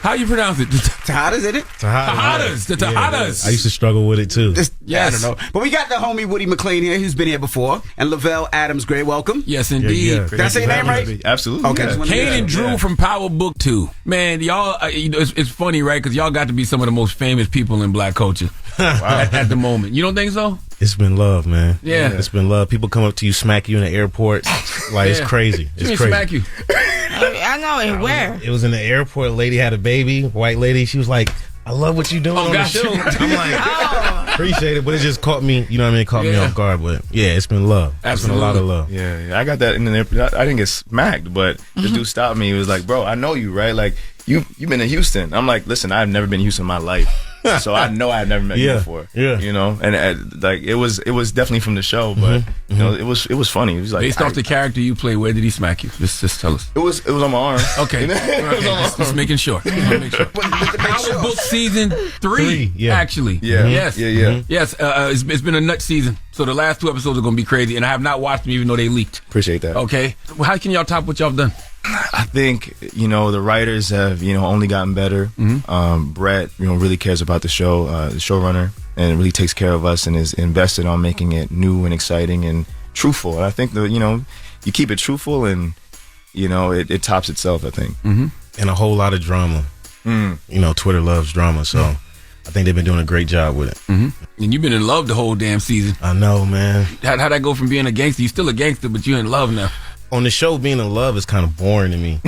How you pronounce it? Tajadas, isn't it? Tajadas. The Tajadas. I used to struggle with it too. Yes. I don't know. But we got the homie Woody McLean here, who's been here before. And Lavelle Adams Gray, welcome. Yes, indeed. Yeah. Did I say your name right? Absolutely. Okay. Kane and Drew from Power Book 2. Man, y'all, it's funny, right? Because y'all got to be some of the most famous people in black culture at the moment. You don't think so? It's been love, man. Yeah. It's been love. People come up to you, smack you in the airport. Like, it's crazy. It's crazy. Smack you? I know. And where? It was in the airport. A lady had a baby, white lady. She was like, I love what you're doing on the show. I'm like, appreciate it, but it just caught me, you know what I mean? Caught me off guard. But yeah, it's been love. Absolutely. It's been a lot of love. Yeah, I got that in the airport. I didn't get smacked, but the dude stopped me. He was like, bro, I know you, right? Like, you've been in Houston. I'm like, listen, I've never been in Houston in my life. So I know I've never met you before. Yeah. You know, and like it was definitely from the show, but you know, it was funny. It was like based off the character you play. Where did he smack you? Just tell us. It was on my arm. Okay, just making sure. Power Book season 3. Yeah. Actually. Yeah. Yes. Yeah. Yes. It's been a nut season. So the last 2 episodes are going to be crazy, and I have not watched them even though they leaked. Appreciate that. Okay. Well, how can y'all top what y'all have done? I think, you know, the writers have, you know, only gotten better. Brett, you know, really cares about the show, the showrunner, and really takes care of us and is invested on making it new and exciting and truthful. And I think that, you know, you keep it truthful and, you know, it tops itself, I think. And a whole lot of drama. You know, Twitter loves drama, so I think they've been doing a great job with it. And you've been in love the whole damn season. I know, man. How'd that go from being a gangster? You're still a gangster, but you're in love now. On the show, being in love is kind of boring to me.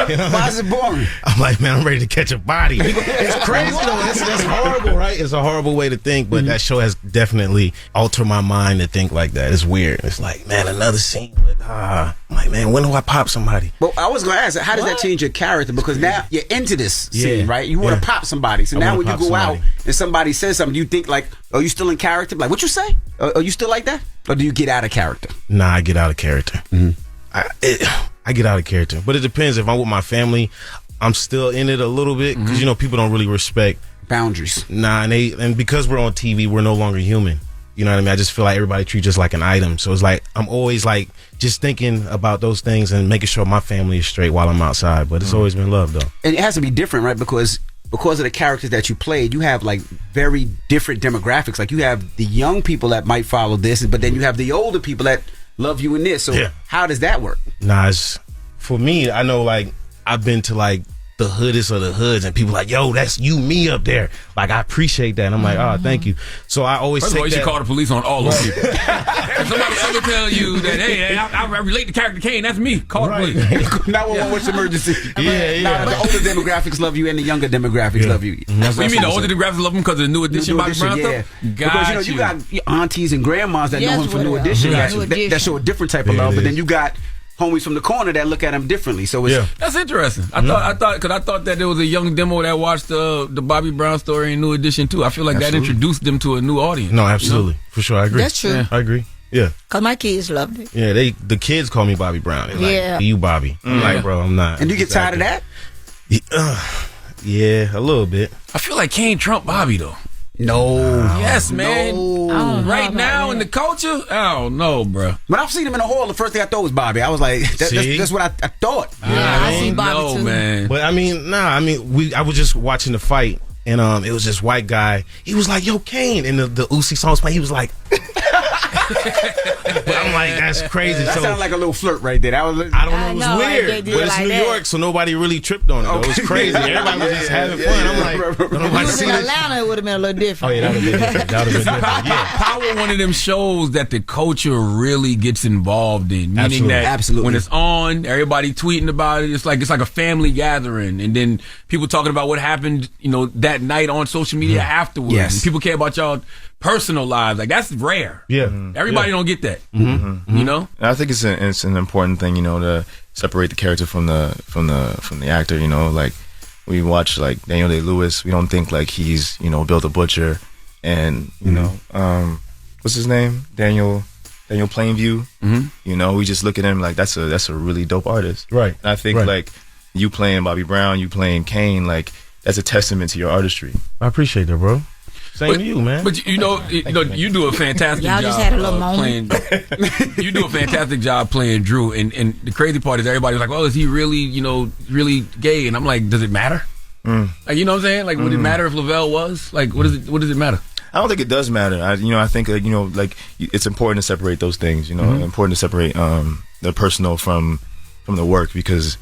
You know? Why is it boring? I'm like, man, I'm ready to catch a body. It's crazy though. That's horrible, right? It's a horrible way to think, but that show has definitely altered my mind to think like that. It's weird. It's like, man, another scene. I'm like, man, when do I pop somebody? Well, I was going to ask, how does that change your character? Because now you're into this scene, right? You want to pop somebody. So now when you go out and somebody says something, you think like, are you still in character? Like, what you say? Are you still like that? Or do you get out of character? Nah, I get out of character. I get out of character, but it depends. If I'm with my family, I'm still in it a little bit because you know people don't really respect boundaries. Nah, and because we're on TV, we're no longer human. You know what I mean? I just feel like everybody treats us like an item. So it's like I'm always like just thinking about those things and making sure my family is straight while I'm outside. But it's always been love though. And it has to be different, right? Because of the characters that you played, you have like very different demographics. Like you have the young people that might follow this, but then you have the older people that love you in this. So how does that work? Nah, it's, for me, I know like I've been to like the hoodest of the hoods and people like, yo, that's you, me up there. Like I appreciate that. And I'm like, oh, thank you. So I always First of all, you should call the police on all those people. If somebody ever tell you that, hey, I relate to character Kane, that's me. Call the police. 911, what's emergency? Now, the older demographics love you and the younger demographics love you. You mean the older demographics love him because of the New Edition Bobby Brown stuff? Because you got aunties and grandmas that know him from New Edition that show a different type of love, but then you got homies from the corner that look at him differently. So it's that's interesting. I thought that there was a young demo that watched the Bobby Brown story in New Edition too. I feel like that introduced them to a new audience. No, absolutely, for sure. I agree. That's true. I agree. Yeah. Cause my kids loved it. Yeah, the kids call me Bobby Brown. They're like, you Bobby. I'm like, bro, I'm not. And you get tired of that? Yeah, a little bit. I feel like Kane trumped Bobby though. No. Yes, man. No. Right now in the culture, I don't know, bro. When I've seen him in the hall, the first thing I thought was Bobby. I was like, that's what I thought. I see Bobby too. Man. But I was just watching the fight, and it was this white guy. He was like, "Yo, Kane," and the Uzi song was playing. He was like, but I'm like, that's crazy. That so sounded like a little flirt right there. I don't know. It was weird. But it's New York, so nobody really tripped on it. Though. It was crazy. Everybody was just having fun. I'm like, if it was in Atlanta, it would have been a little different. Oh yeah, that would have been different. That would have been different. Yeah. Power, one of them shows that the culture really gets involved in. Meaning that when it's on, everybody tweeting about it. It's like a family gathering, and then people talking about what happened, that night on social media afterwards. Yes. And people care about y'all personal lives. Like, that's rare. Yeah. Everybody don't get that. Mm-hmm. You know? And I think it's an important thing, to separate the character from the actor. Like we watch like Daniel Day-Lewis, we don't think like he's Bill the Butcher, and what's his name, Daniel Plainview. We just look at him like that's a really dope artist, right? And I think like you playing Bobby Brown, you playing Kane, like that's a testament to your artistry. I appreciate that, bro. Same to you, man. But you do a fantastic Y'all job. just had a little moment. You do a fantastic job playing Drew, and the crazy part is everybody's like, "Oh, is he really, really gay?" And I'm like, "Does it matter?" Like, you know what I'm saying? Like, would it matter if Lavelle was? Like, what does it matter? I don't think it does matter. I think like it's important to separate those things. Important to separate the personal from the work, because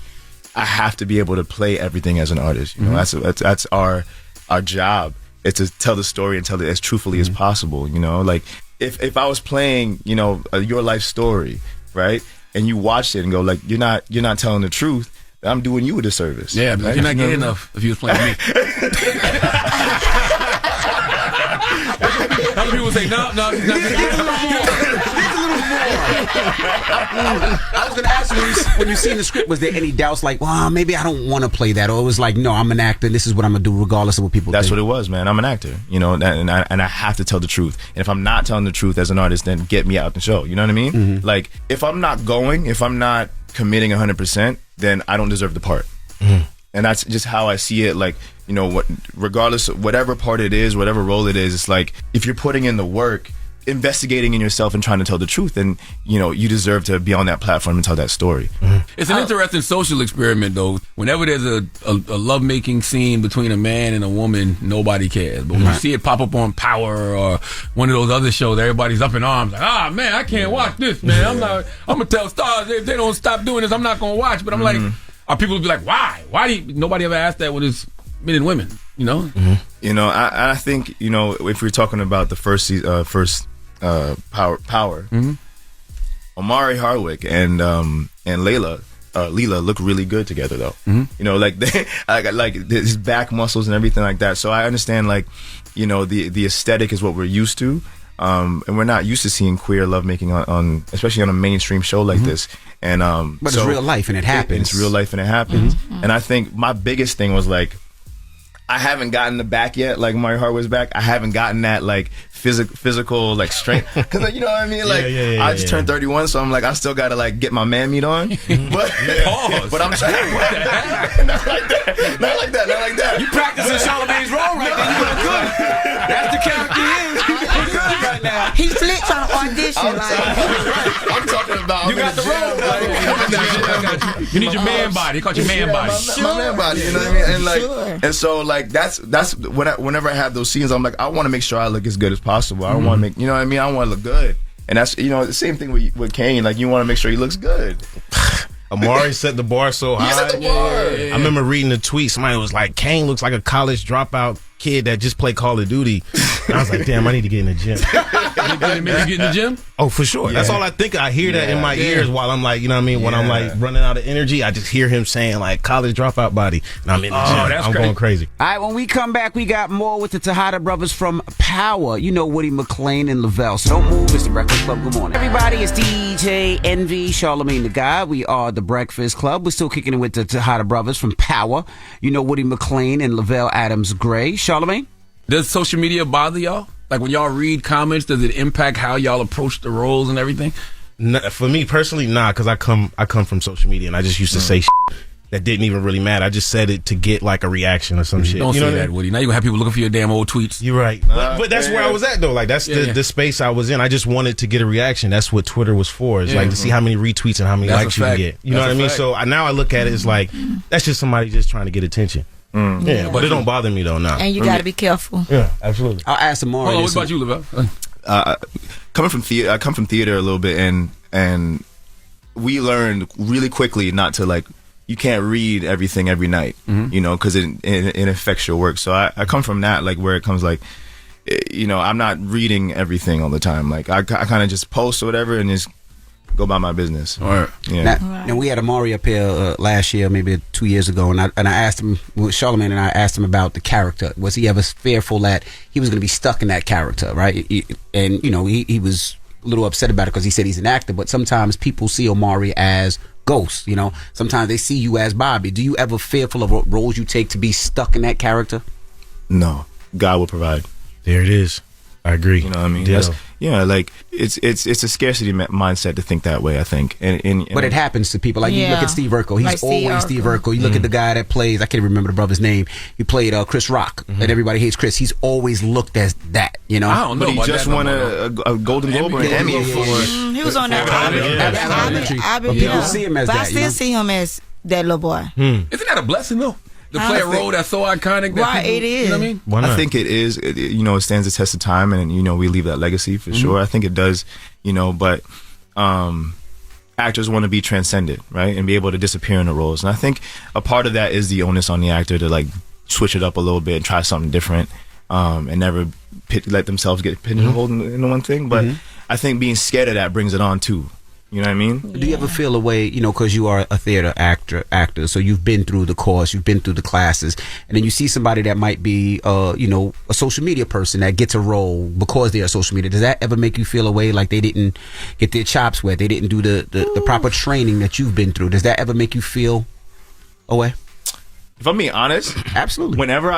I have to be able to play everything as an artist. That's our job. It's to tell the story and tell it as truthfully as possible. Like if I was playing, your life story, right, and you watched it and go like, you're not telling the truth, I'm doing you a disservice. Yeah, but right? you're not gay enough if you was playing me. Other people say, no, he's not I was going to ask you, when you seen the script, was there any doubts like, well, maybe I don't want to play that? Or it was like, no, I'm an actor, and this is what I'm going to do regardless of what people That's think? what it was, man. I'm an actor, and I have to tell the truth. And if I'm not telling the truth as an artist, then get me out the show. You know what I mean? Like, if I'm not committing 100%, then I don't deserve the part. And that's just how I see it. Like, regardless of whatever part it is, whatever role it is, it's like, if you're putting in the work, investigating in yourself and trying to tell the truth, then you deserve to be on that platform and tell that story. It's an interesting social experiment, though. Whenever there's a lovemaking scene between a man and a woman, nobody cares. But when you see it pop up on Power or one of those other shows, everybody's up in arms like, man, I can't watch this, man. I'm gonna tell stars, if they don't stop doing this, I'm not gonna watch. But I'm like, people be like, why nobody ever asked that when it's men and women, I think if we're talking about the first Power, Omari Hardwick and Leela look really good together though. Like they like his back muscles and everything like that. So I understand the aesthetic is what we're used to. And we're not used to seeing queer lovemaking on especially on a mainstream show like this. And but it's real life and it happens. It's real life and it happens. And I think my biggest thing was like, I haven't gotten the back yet, like Omari Hardwick's back. I haven't gotten that like physical like strength, because you know what I mean. Like I just turned 31, so I'm like I still gotta like get my man meat on. But I'm trying. Not like that. You practicing Charlamagne's role right there. You look good. That's the character he is. You look good right now. He flipped on audition. I'm talking about. You got the role. You need your man body. They call your man body. My man body. You know what I mean? And like, and so like that's whenever I have those scenes, I'm like I want to make sure I look as good as possible. I don't want to make, you know what I mean? I want to look good. And that's, the same thing with Kane. Like, you want to make sure he looks good. Amari set the bar so high. He set the bar. I remember reading the tweet. Somebody was like, Kane looks like a college dropout kid that just played Call of Duty. And I was like, damn, I need to get in the gym. You get in the gym? Oh, for sure. Yeah. That's all I think. I hear that in my ears while I'm like, you know what I mean? When I'm like running out of energy, I just hear him saying like college dropout body. And I'm in the gym. I'm going crazy. All right, when we come back, we got more with the Tejada brothers from Power. Woody McClain and Lavelle. So don't move. It's the Breakfast Club. Good morning. Everybody, it's DJ Envy, Charlamagne the Guy. We are the Breakfast Club. We're still kicking it with the Tejada brothers from Power. Woody McClain and Lavelle Adams Gray. Charlamagne? Does social media bother y'all? Like when y'all read comments, does it impact how y'all approach the roles and everything? For me personally, nah, because I come from social media and I just used to say shit that didn't even really matter. I just said it to get like a reaction or some shit. Don't you know say that, Woody. Now you're going to have people looking for your damn old tweets. You're right. But that's where I was at, though. Like, that's the space I was in. I just wanted to get a reaction. That's what Twitter was for. It's like to see how many retweets and how many likes you can get. You know what I mean? So now I look at it as like, that's just somebody just trying to get attention. Yeah, but it don't bother me, though, now. And you got to be careful. Yeah, absolutely. I'll ask Amari. What about you, Lavelle? Coming from theater, I come from theater a little bit, and we learned really quickly not to like. You can't read everything every night, you know, because it affects your work. So I come from that, like where it comes like, you know, I'm not reading everything all the time. Like I kind of just post or whatever and just go about my business. All right. Yeah. Now we had Amari up here last year, maybe 2 years ago, and I asked him, Charlamagne and I asked him about the character. Was he ever fearful that he was going to be stuck in that character, right? And you know, he was a little upset about it because he said he's an actor, but sometimes people see Amari as Ghost, you know. Sometimes they see you as Bobby. Do you ever fearful of what roles you take to be stuck in that character? No, God will provide. There it is. I agree. You know what I mean? Like it's a scarcity mindset to think that way. I think, but it happens to people. Like you look at Steve Urkel. He's like always Steve Urkel. You look at the guy that plays. I can't remember the brother's name. He played Chris Rock, and everybody hates Chris. He's always looked as that. You know. I don't know. But he just won a Golden Globe or an Emmy for. He was on that. People see him as but that. I still see him as that little boy. Isn't that a blessing though? To play a role that's so iconic. That people, it is. You know what I mean? I think it is. You know, it stands the test of time, and you know, we leave that legacy for sure. I think it does. You know, but actors want to be transcended, right, and be able to disappear in the roles. And I think a part of that is the onus on the actor to like switch it up a little bit and try something different, and never let themselves get pigeonholed into one thing. But I think being scared of that brings it on too. You know what I mean? Do you ever feel a way, you know, because you are a theater actor, so you've been through the course, you've been through the classes, and then you see somebody that might be, you know, a social media person that gets a role because they're a social media. Does that ever make you feel a way like they didn't get their chops wet, they didn't do the proper training that you've been through? Does that ever make you feel a way? If I'm being honest, absolutely. Whenever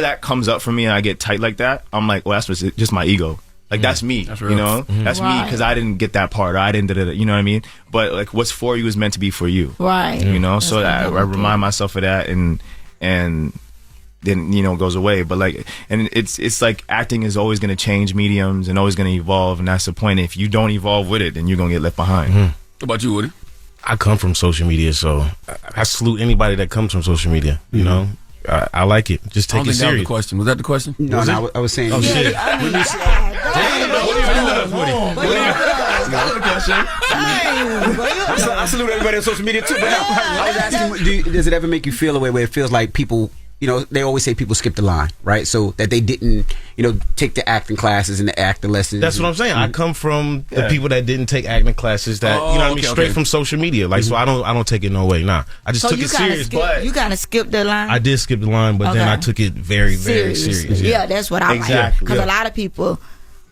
that comes up for me and I get tight like that, I'm like, well, that's just my ego. Like, that's me, that's you know? That's me because I didn't get that part. Or I didn't you know what I mean? But, like, what's for you is meant to be for you. Right. You know? That's so I remind myself of that and then, you know, it goes away. But, like, and it's like acting is always going to change mediums and always going to evolve. And that's the point. If you don't evolve with it, then you're going to get left behind. What about you, Woody? I come from social media, so I salute anybody that comes from social media, you know? I like it. Just take it serious. That was the question. Was that the question? No, I was saying. Oh, shit. I salute everybody on social media too. But I was asking, does it ever make you feel a way where it feels like people, you know, they always say people skip the line, right? So that they didn't, you know, take the acting classes and the acting lessons. That's what I'm saying. I come from the people that didn't take acting classes that, you know what I mean, straight from social media. Like, so I don't take it no way. Nah. I just took it serious. But you kind of skipped the line? I did skip the line, but then I took it very, very serious. Yeah, that's what I like. Because a lot of people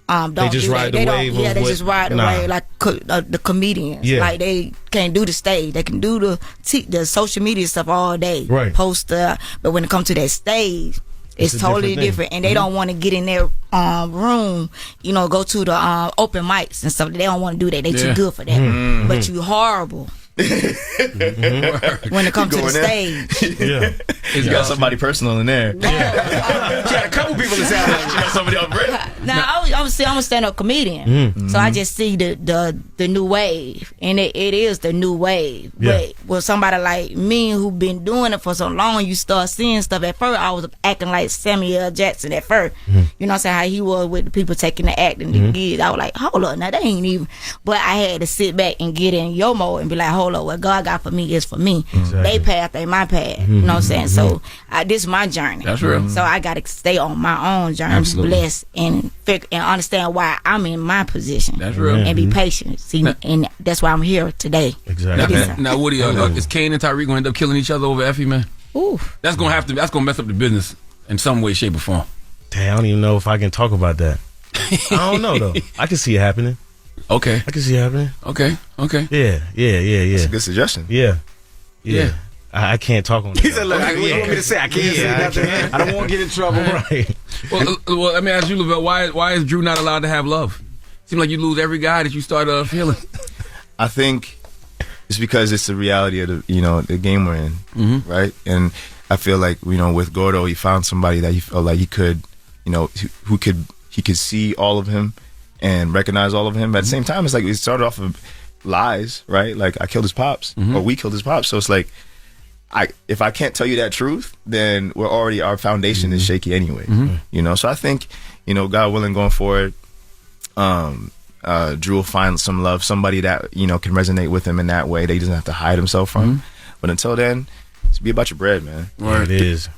don't they just do ride that. the wave. Yeah, they just ride the wave like the comedians. Yeah. Like they can't do the stage. They can do the social media stuff all day. Right. Poster. But when it comes to that stage, it's totally different. And they don't want to get in their room, you know, go to the open mics and stuff. They don't want to do that. They too good for that. But you horrible. When it comes to the stage. He's got somebody personal in there. She had a couple people that sound like she got somebody on break. Now I'm a stand-up comedian, so I just see the new wave, and it is the new wave. But with somebody like me who been doing it for so long, you start seeing stuff. At first, I was acting like Samuel L. Jackson. At first, you know what I'm saying, how he was with the people taking the act and the gigs. I was like, hold up, now they ain't even. But I had to sit back and get in yo mode and be like, hold up, what God got for me is for me. Exactly. They path ain't my path. You know what I'm saying? So this is my journey. That's real. So I got to stay on my own journey, blessed, and understand why I'm in my position. That's real. And be patient. See, and that's why I'm here today. Exactly. Now Woody, is Kane and Tyreek gonna end up killing each other over Effie, man? Ooh. That's gonna mess up the business in some way, shape, or form. Damn, I don't even know if I can talk about that. I don't know though. I can see it happening. Okay. I can see it happening. Okay. Yeah. That's a good suggestion. Yeah. I can't talk on that. He said, look, what do you want me to say? I can't say nothing. I don't want to get in trouble. Right. Well, let me ask you, Lavelle, why is Drew not allowed to have love? Seems like you lose every guy that you start feeling. I think It's because it's the reality of the game we're in, right? And I feel like with Gordo, he found somebody that he felt like he could, who he could see all of him and recognize all of him. But at the same time, it's like it started off of lies, right? Like I killed his pops, or we killed his pops. So it's like, if I can't tell you that truth, then our foundation is shaky anyway. So I think, God willing, going forward, Drew will find some love, somebody that can resonate with him in that way that he doesn't have to hide himself from. But until then, it's be about your bread, man. Yeah, it is.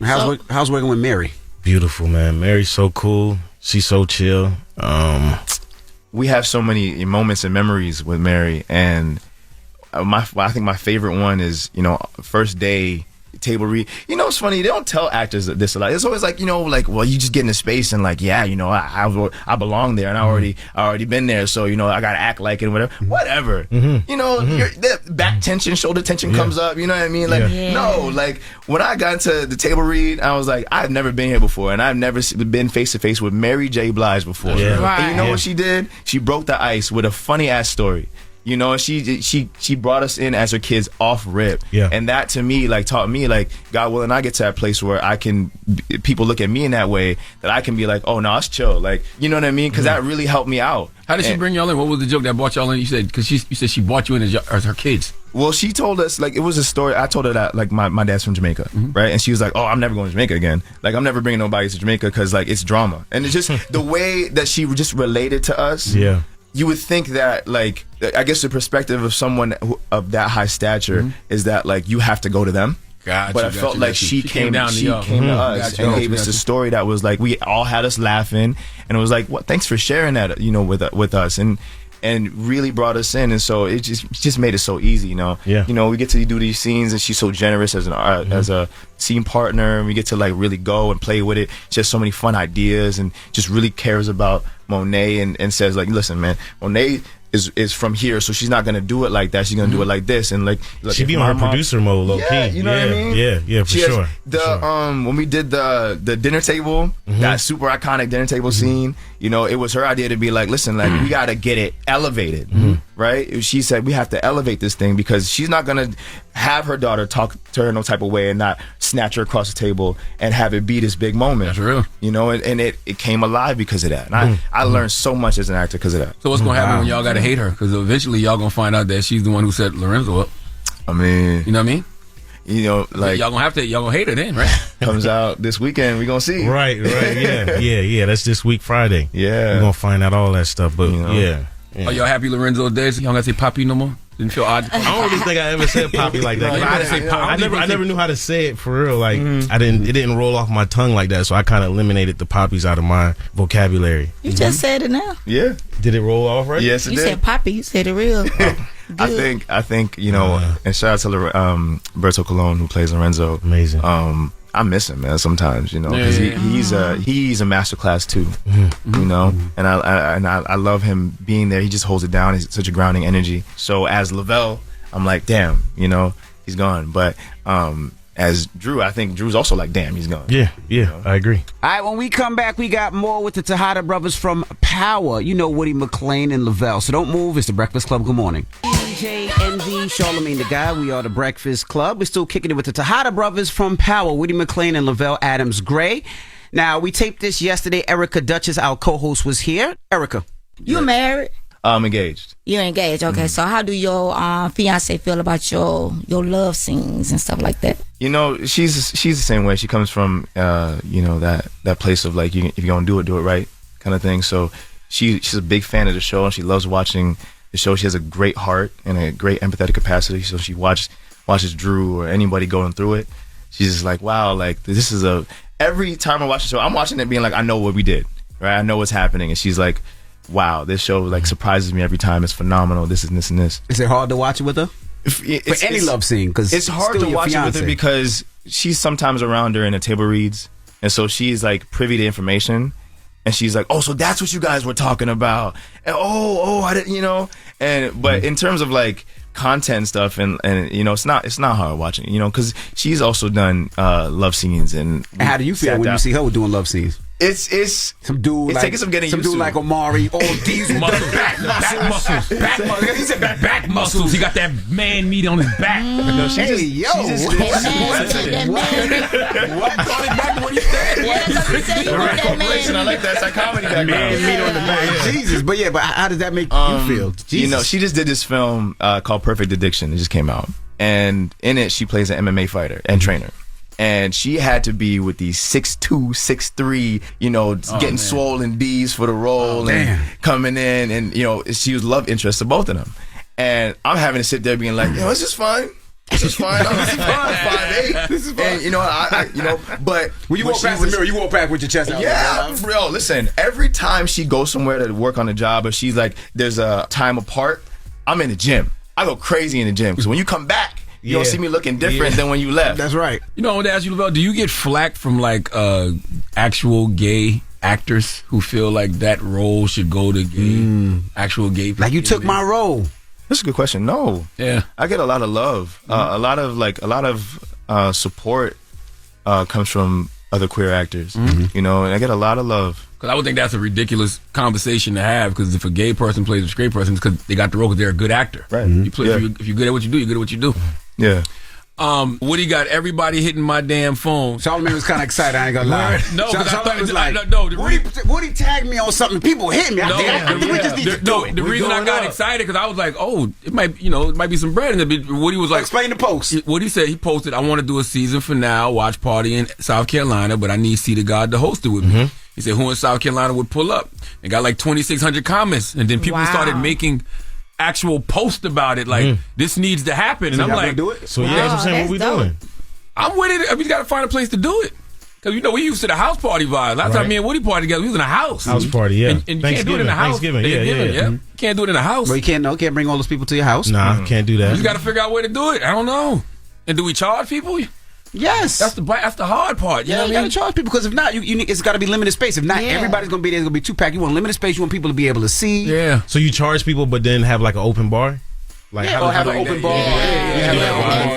How's working with Mary? Beautiful, man. Mary's so cool. She's so chill. We have so many moments and memories with Mary, and I think my favorite one is first day table read. It's funny, they don't tell actors this a lot. It's always like well, you just get into space and like I belong there and I already been there, so I gotta act like it, whatever. Your back tension, shoulder tension comes up, you know what I mean? Like no, like when I got into the table read, I was like, I've never been here before, and I've never been face to face with Mary J. Blige before. And you know what she did? She broke the ice with a funny ass story. She brought us in as her kids off rip. And that to me, like, taught me, like, God willing, I get to that place where people look at me in that way, that I can be like, oh, no, it's chill. Like, you know what I mean? Because that really helped me out. How did she bring y'all in? What was the joke that brought y'all in? You said, because you said she brought you in as her kids. Well, she told us, like, it was a story. I told her that, like, my dad's from Jamaica, right? And she was like, oh, I'm never going to Jamaica again. Like, I'm never bringing nobody to Jamaica because, like, it's drama. And it's just the way that she just related to us. You would think that, like, I guess the perspective of someone of that high stature is that, like, you have to go to them. But I felt like she came to us and gave us a story that was like, we all had us laughing, and it was like, well, thanks for sharing that, with us, and really brought us in, and so it just made it so easy, we get to do these scenes, and she's so generous as as a scene partner, and we get to like really go and play with it. She has so many fun ideas, and just really cares about Monet, and says like, listen, man, Monet is from here, so she's not gonna do it like that. She's gonna do it like this, and like she be on her producer mode, low key. You know what I mean? Yeah, for sure. When we did the dinner table, that super iconic dinner table scene, it was her idea to be like, listen, like we gotta get it elevated, right? She said we have to elevate this thing because she's not gonna have her daughter talk to her no type of way and not snatch her across the table and have it be this big moment. That's real. And it came alive because of that. And I learned so much as an actor because of that. So what's gonna happen when y'all gotta hate her? Because eventually y'all gonna find out that she's the one who set Lorenzo up. I mean, you know what I mean? Like y'all gonna hate her then, right? Comes out this weekend, we gonna see. Right, yeah. That's this week Friday. Yeah, we're gonna find out all that stuff. But yeah. Are y'all happy Lorenzo's dead? Y'all gotta say Papi no more? Didn't feel odd. I don't really think I ever said Papi like that. I never knew how to say it for real. Like it didn't roll off my tongue like that. So I kind of eliminated the Papis out of my vocabulary. You just said it now. Yeah. Did it roll off right? Yes, it did. You said Papi. You said it real. I think and shout out to Berto Colon who plays Lorenzo. Amazing. I miss him, man, sometimes, because he's a masterclass too, and I love him being there. He just holds it down. He's such a grounding energy. So as Lavelle, I'm like, damn, he's gone. But as Drew, I think Drew's also like, damn, he's gone. Yeah, I agree. All right, when we come back, we got more with the Tejada brothers from Power. Woody McClain and Lavelle. So don't move. It's the Breakfast Club. Good morning. DJ, Envy, Charlamagne the Guy. We are the Breakfast Club. We're still kicking it with the Tejada brothers from Power, Woody McClain and Lavelle Adams Gray. Now, we taped this yesterday. Erica Duchess, our co-host, was here. Erica. You married? I'm engaged. You're engaged, okay. So how do your fiance feel about your love scenes and stuff like that? She's the same way. She comes from that place of like, if you're gonna do it right kind of thing. So she's a big fan of the show, and she loves watching the show. She has a great heart and a great empathetic capacity. So she watches Drew or anybody going through it. She's just like, wow, like this is every time I watch the show, I'm watching it being like, I know what we did, right? I know what's happening. And she's like, wow, this show like surprises me every time. It's phenomenal. This and this and this. Is it hard to watch it with her? For any love scene, because it's hard to watch it with her because she's sometimes around her in the table reads, and so she's like privy to information, and she's like, oh, so that's what you guys were talking about, and I didn't, and but in terms of like content stuff and it's not hard watching, because she's also done love scenes. And how do you feel when you see her doing love scenes? It's some dude. It's taking some getting some used dude to. like Omari. All these Muscles. Back muscles. He said back muscles. He got that man meat on his back. No, she Hey, yo. Call it back to what he said. I like that psychology background. Man meat on the back. Jesus, but how does that make you feel? Jesus. You know, she just did this film called Perfect Addiction. It just came out, and in it, she plays an MMA fighter and trainer. And she had to be with these 6'2", 6'3", you know, getting swollen B's for the role and coming in. And, you know, she was love interest to both of them. And I'm having to sit there being like, this is fine. This is fine. This is fine. 5'8". This is fine. And, you know, but when you walk past the mirror, you walk back with your chest out. Yeah, bro, listen, every time she goes somewhere to work on a job, or she's like, there's a time apart, I'm in the gym. I go crazy in the gym. Because when you come back, you don't see me looking different than when you left. That's right. You know, I want to ask you, Lavelle, do you get flack from like actual gay actors who feel like that role should go to gay, actual gay people? Like you took my role. That's a good question. No. Yeah. I get a lot of love. A lot of support comes from other queer actors. You know, and I get a lot of love. Because I would think that's a ridiculous conversation to have. Because if a gay person plays a straight person, it's because they got the role because they're a good actor. Right. You play, if you're good at what you do, you're good at what you do. Yeah. Woody got everybody hitting my damn phone. Charlamagne was kind of excited. I ain't gonna lie. No, because I thought was like, Woody tagged me on something. People hit me. I think we just need to do it. The reason I got excited because I was like, it might be some bread in it. Woody was like, explain the post. Woody said he posted, I want to do a season finale watch party in South Carolina, but I need C to God to host it with me. He said, who in South Carolina would pull up? And got like 2,600 comments, and then people started making actual post about it, like this needs to happen, and I'm like, do it. So that's what I'm saying. What we doing? I'm with it. We got to find a place to do it because you know we used to the house party vibe. Last time me and Woody party together, we was in a house. House party, yeah. And you can't do it in the house. Thanksgiving, yeah. You can't do it in the house. Well, you can't bring all those people to your house. Nah, can't do that. You got to figure out a way to do it. I don't know. And do we charge people? Yes, that's the hard part. You know what you gotta charge people because if not, it's got to be limited space. If not, everybody's gonna be there. It's gonna be 2-pack. You want limited space. You want people to be able to see. Yeah. So you charge people, but then have like an open bar. Like have an open bar.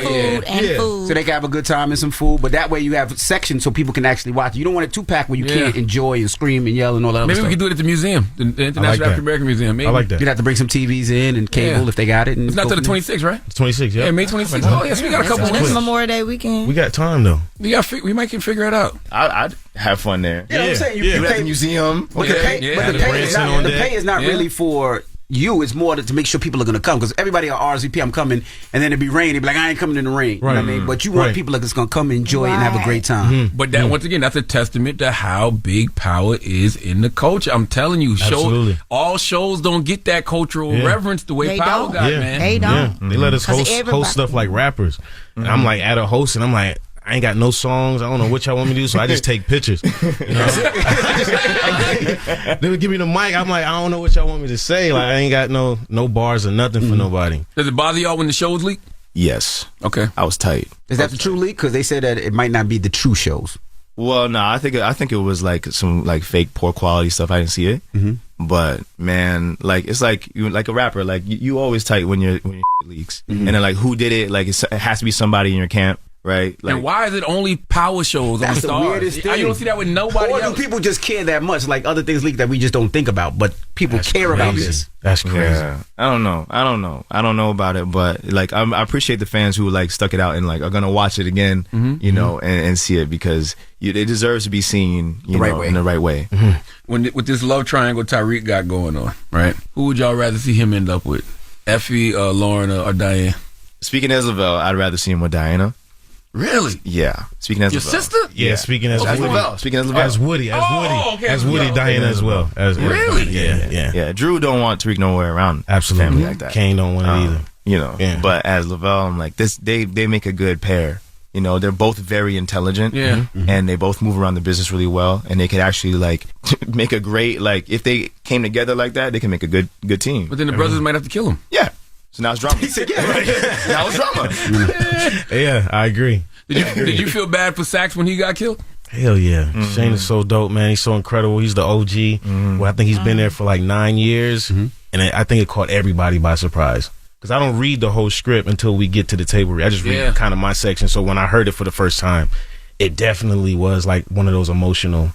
Food and food. So they can have a good time and some food. But that way you have sections so people can actually watch. You don't want a 2-pack where you can't enjoy and scream and yell and all that other stuff. Maybe we can do it at the museum, the International African American Museum. Maybe. I like that. You'd have to bring some TVs in and cable if they got it. And it's not till the 26th, right? It's 26th, yeah. Yeah, May 26th. Oh, yes, we got a couple That's weeks. Memorial Day weekend. We got time though. We might can figure it out. I'd have fun there. Yeah, I'm saying you at the museum. But the pay is not really for you. It's more to make sure people are going to come because everybody at RSVP, I'm coming, and then it'd be rain. They'd be like, I ain't coming in the rain. Right. You know what I mean? But you want people that's going to come enjoy it and have a great time. But that once again, that's a testament to how big power is in the culture. I'm telling you, all shows don't get that cultural reverence the way They Power don't. got, man. They don't. They let us host stuff like rappers. And I'm like at a host, and I'm like, I ain't got no songs. I don't know what y'all want me to do, so I just take pictures. You know? They would give me the mic. I'm like, I don't know what y'all want me to say. Like I ain't got no bars or nothing for nobody. Does it bother y'all when the shows leak? Yes. Okay. I was tight. Is that the true leak? Because they said that it might not be the true shows. Well, no, I think it was like some like fake poor quality stuff. I didn't see it, but man, like it's like you like a rapper. Like you always tight when your leaks, and then like who did it? Like it has to be somebody in your camp. Right, like, and why is it only Power shows on That's the the Stars? weirdest thing. You don't see that with nobody Or else. do people just care that much? Like other things leak that we just don't think about, but people care about this. That's crazy. Yeah. I don't know about it, but like I appreciate the fans who like stuck it out and like are gonna watch it again, you know, and see it because it deserves to be seen, in the right way. When with this love triangle Tyreek got going on, right? Who would y'all rather see him end up with? Effie, Lauren, or Diane? Speaking as Lavelle, I'd rather see him with Diana. Really? Yeah. Speaking as your Lavelle. sister? Yeah, speaking as Woody. Lavelle. Speaking as Lavelle. As Woody. Okay. As Woody, Diana as well. Really? Yeah. Drew don't want Tariq nowhere around. Absolutely. Family like that. Kane don't want it either. You know. But as Lavelle, I'm like this. They make a good pair. You know, they're both very intelligent. Yeah. And they both move around the business really well. And they could actually like make a great if they came together like that, they can make a good team. But then the brothers might have to kill him. Yeah. So now it's drama. He said, now it's drama. Yeah, I agree. Did you feel bad for Sax when he got killed? Hell yeah. Shane is so dope, man. He's so incredible. He's the OG. Well, I think he's been there for like 9 years. And I think it caught everybody by surprise. Because I don't read the whole script until we get to the table read. I just read kind of my section. So when I heard it for the first time, it definitely was like one of those emotional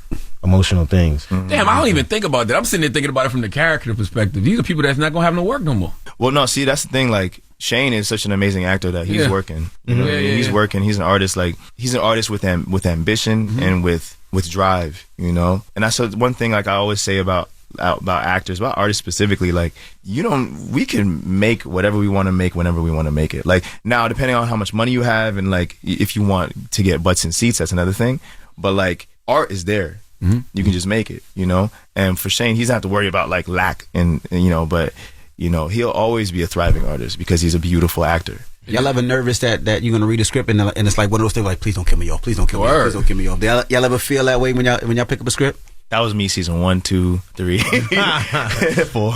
emotional things. Damn, I don't even think about that. I'm sitting there thinking about it from the character perspective. These are people that's not gonna have no work no more. Well, no, see, that's the thing. Like, Shane is such an amazing actor that he's working. You know, he's working. He's an artist. Like, he's an artist with ambition and with drive. You know, and that's one thing. Like I always say about actors, about artists specifically. Like, we can make whatever we want to make whenever we want to make it. Like, now, depending on how much money you have and like if you want to get butts in seats, that's another thing. But like, art is there. You can just make it. You know, and for Shane, he doesn't have to worry about like lack and you know, but. You know, he'll always be a thriving artist because he's a beautiful actor. Y'all ever nervous that you're gonna read a script and it's like one of those things like, please don't kill me off, please don't kill me off, please don't kill me off. Y'all ever feel that way when y'all pick up a script? That was me season 1, 2, 3, 4.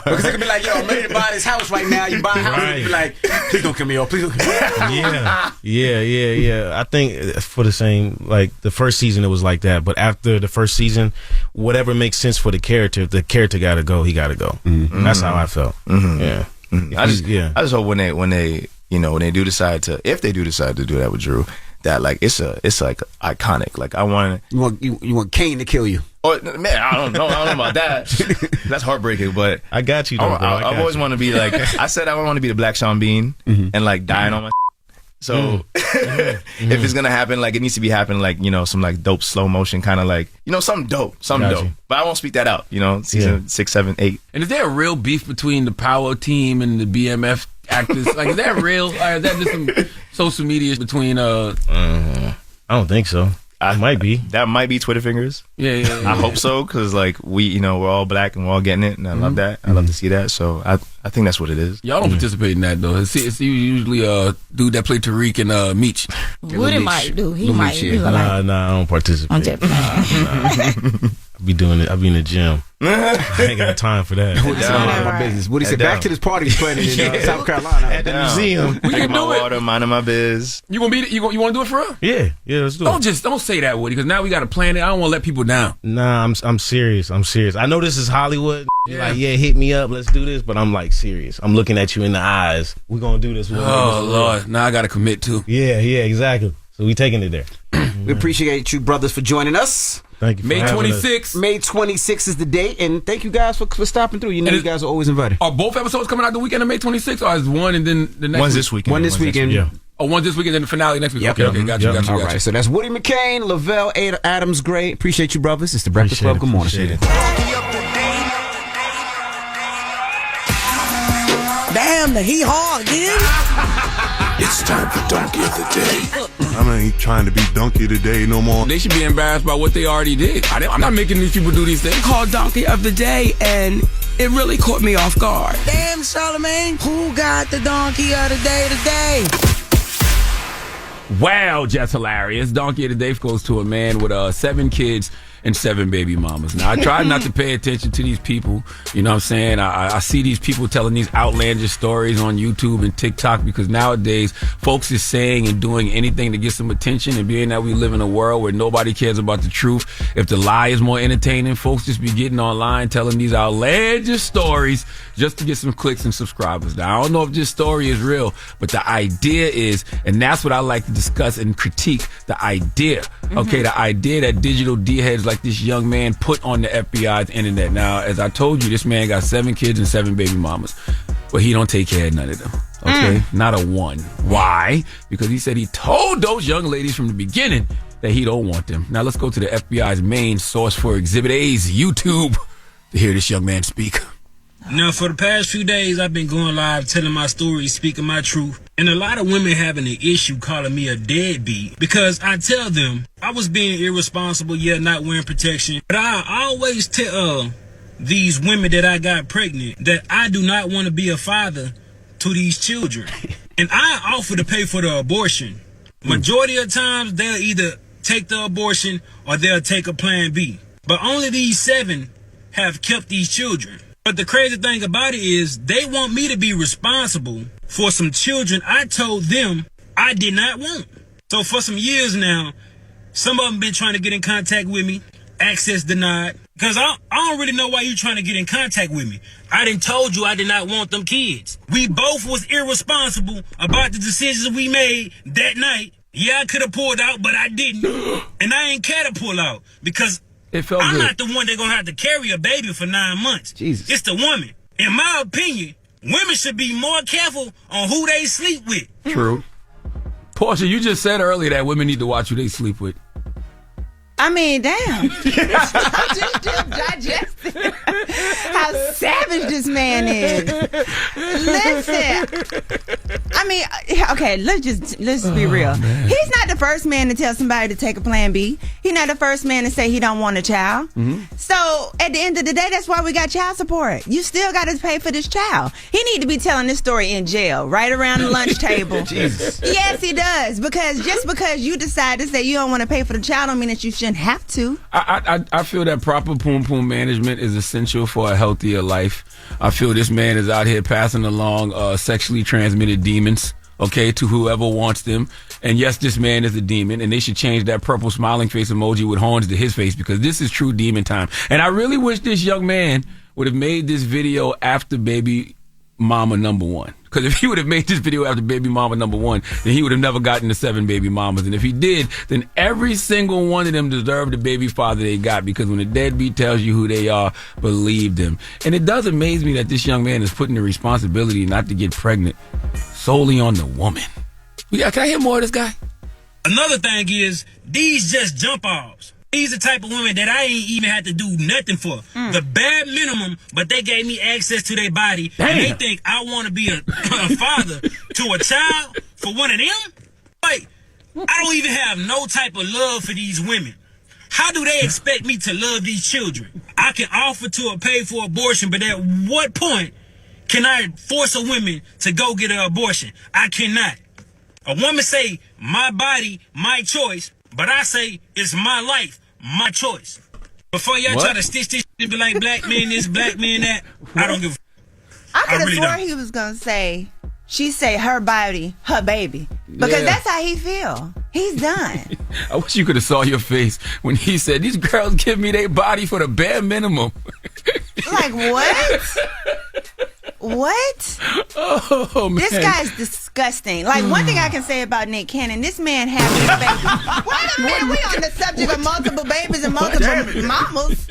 Because it could be like, yo, I'm ready to buy this house right now. You buy a house and you be like, please don't kill me off, please don't kill me off. Yeah. I think for the same, like the first season it was like that, but after the first season, whatever makes sense for the character, if the character gotta go, he gotta go. That's how I felt. Yeah. I just hope when they do decide to, if they do decide to do that with Drew, that like it's like iconic. Like I want you want Kane to kill you. Oh man, I don't know about that. That's heartbreaking. But I got you, though, bro. I've always wanted to be like I said. I want to be the Black Sean Bean and like dying on my. So if it's gonna happen, like it needs to be happening, like some like dope slow motion kind of like something dope. But I won't speak that out. Season 6, 7, 8. And is there a real beef between the Power team and the BMF actors? Like, is that real? Or is that just some social media between? I don't think so. It might be. That might be Twitter fingers. Yeah. I hope so, because like we're all black and we're all getting it, and I love that. I love to see that. So I think that's what it is. Y'all don't participate in that though. It's usually dude that played Tariq and Meech. Woody might do. He might do. Nah, I don't participate. I be doing it. I be in the gym. I ain't got time for that. My business. What he said? Back to this party he's planning in South Carolina at the museum. We can do it. Water, minding my biz. You gonna be? You want to do it for real? Yeah. Let's do it. Don't say that, Woody, because now we got to plan it. I don't want to let people down. Nah, I'm serious. I know this is Hollywood. Like, hit me up. Let's do this. But I'm like serious. I'm looking at you in the eyes. We're gonna do this. Lord, now I got to commit too. Yeah, exactly. So we taking it there. We appreciate you, brothers, for joining us. Thank you. May 26th. May 26th is the date, and thank you guys for stopping through. You guys are always invited. Are both episodes coming out the weekend of May 26th, or is one and then the next? One's this weekend. One this weekend. Yeah. Oh, one this weekend and the finale next week. Yep. Okay, got you. All right, so that's Woody McCain, Lavelle Adams Gray. Appreciate you, brothers. It's the Breakfast Club. Good morning. Damn, the hee-haw again. It's time for Donkey of the Day. I ain't trying to be Donkey of the Day no more. They should be embarrassed by what they already did. I'm not making these people do these things. Called Donkey of the Day, and it really caught me off guard. Damn, Charlamagne, who got the Donkey of the Day today? Wow, just hilarious. Donkey of the Day goes to a man with 7 kids and 7 baby mamas. Now, I try not to pay attention to these people. You know what I'm saying? I see these people telling these outlandish stories on YouTube and TikTok because nowadays folks is saying and doing anything to get some attention, and being that we live in a world where nobody cares about the truth, if the lie is more entertaining, folks just be getting online telling these outlandish stories just to get some clicks and subscribers. Now, I don't know if this story is real, but the idea is, and that's what I like to discuss and critique, the idea. Okay, the idea that digital D-heads like this young man put on the FBI's internet. Now, as I told you, this man got 7 kids and 7 baby mamas, but he don't take care of none of them. Okay, not a one. Why? Because he said he told those young ladies from the beginning that he don't want them. Now let's go to the FBI's main source for Exhibit A's YouTube to hear this young man speak. Now, for the past few days, I've been going live, telling my story, speaking my truth. And a lot of women having an issue calling me a deadbeat because I tell them I was being irresponsible, not wearing protection. But I always tell these women that I got pregnant that I do not want to be a father to these children. And I offer to pay for the abortion. Majority of times, they'll either take the abortion or they'll take a plan B. But only these 7 have kept these children. But the crazy thing about it is they want me to be responsible for some children I told them I did not want. So for some years now, some of them been trying to get in contact with me, access denied. Because I don't really know why you trying to get in contact with me. I done told you I did not want them kids. We both was irresponsible about the decisions we made that night. Yeah, I could have pulled out, but I didn't. And I ain't care to pull out because It felt I'm good. not the one that's gonna have to carry a baby for 9 months. Jesus. It's the woman. In my opinion, women should be more careful on who they sleep with. True. Portia, you just said earlier that women need to watch who they sleep with. I mean, damn. I'm just digesting how savage this man is. Listen. I mean, okay, let's be real. Man. He's not the first man to tell somebody to take a plan B. He's not the first man to say he don't want a child. Mm-hmm. So at the end of the day, that's why we got child support. You still got to pay for this child. He need to be telling this story in jail, right around the lunch table. Jesus. Yes, he does. Because just because you decide to say you don't want to pay for the child don't mean that you shouldn't have to. I feel that proper poom management is essential for a healthier life. I feel this man is out here passing along sexually transmitted demons, okay, to whoever wants them. And yes, this man is a demon, and they should change that purple smiling face emoji with horns to his face, because this is true demon time. And I really wish this young man would have made this video after baby mama number one. Because if he would have made this video after baby mama number one, then he would have never gotten the 7 baby mamas. And if he did, then every single one of them deserved the baby father they got, because when a deadbeat tells you who they are, believe them. And it does amaze me that this young man is putting the responsibility not to get pregnant solely on the woman. Can I hear more of this guy? Another thing is, these just jump offs. These the type of women that I ain't even had to do nothing for. The bare minimum, but they gave me access to their body. Damn. And they think I want to be a father to a child for one of them? Like, I don't even have no type of love for these women. How do they expect me to love these children? I can offer to pay for abortion, but at what point can I force a woman to go get an abortion? I cannot. A woman say, my body, my choice, but I say, it's my life, my choice. Before y'all try to stitch this and be like, black man this, black man that, I don't give a I could have really swore don't. he was going to say, she say her body, her baby. Because that's how he feel. He's done. I wish you could have saw your face when he said, these girls give me their body for the bare minimum. Like, what? What? Oh, man. This guy's disgusting. Like, one thing I can say about Nick Cannon, this man having a baby. Wait a minute, we on the subject of multiple babiys and multiple mamas.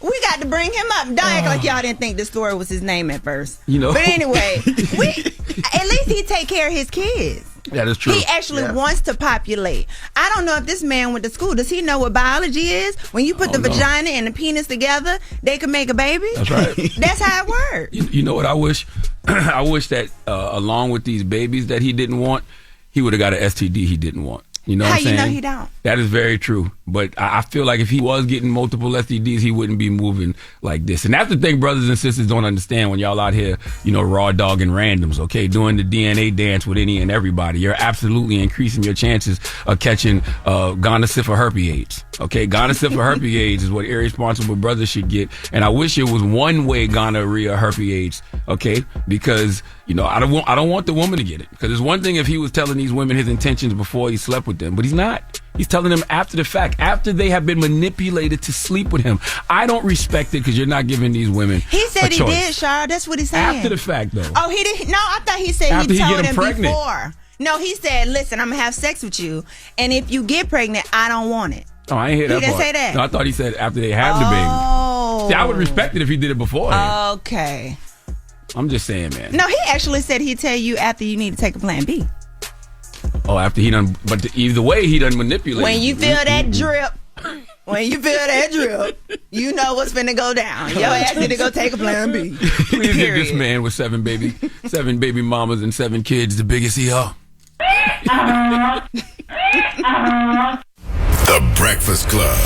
We got to bring him up. Don't act like y'all didn't think the story was his name at first. You know. But anyway, at least he take care of his kids. That is true. He actually wants to populate. I don't know if this man went to school. Does he know what biology is? When you put the vagina and the penis together, they can make a baby? That's right. That's how it works. You know what I wish? I wish that along with these babies that he didn't want, he would have got an STD he didn't want. You know what I'm saying? How you know he don't? That is very true. But I feel like if he was getting multiple STDs, he wouldn't be moving like this. And that's the thing brothers and sisters don't understand when y'all out here, raw dogging randoms, okay? Doing the DNA dance with any and everybody. You're absolutely increasing your chances of catching gonorrhea herpes AIDS, okay? Gonorrhea herpes AIDS is what irresponsible brothers should get. And I wish it was one way gonorrhea herpes AIDS, okay? Because, I don't want the woman to get it. Because it's one thing if he was telling these women his intentions before he slept with them, but he's not. He's telling them after the fact, after they have been manipulated to sleep with him. I don't respect it because you're not giving these women He said a he choice. did, Shar. That's what he's saying. After the fact, though. Oh, he did. No, I thought he said After he he told get him him pregnant. before. No, he said, listen, I'm going to have sex with you. And if you get pregnant, I don't want it. Oh, I ain't hear that He didn't part. say that. No, I thought he said after they have the baby. Oh. See, I would respect it if he did it beforehand. Okay. I'm just saying, man. No, he actually said he'd tell you after you need to take a plan B. Oh, after he done, but either way, he done manipulated. When you feel that drip, you know what's finna go down. Your ass need to go take a plan B. Please give this man with 7 baby mamas and 7 kids the biggest he are. The Breakfast Club.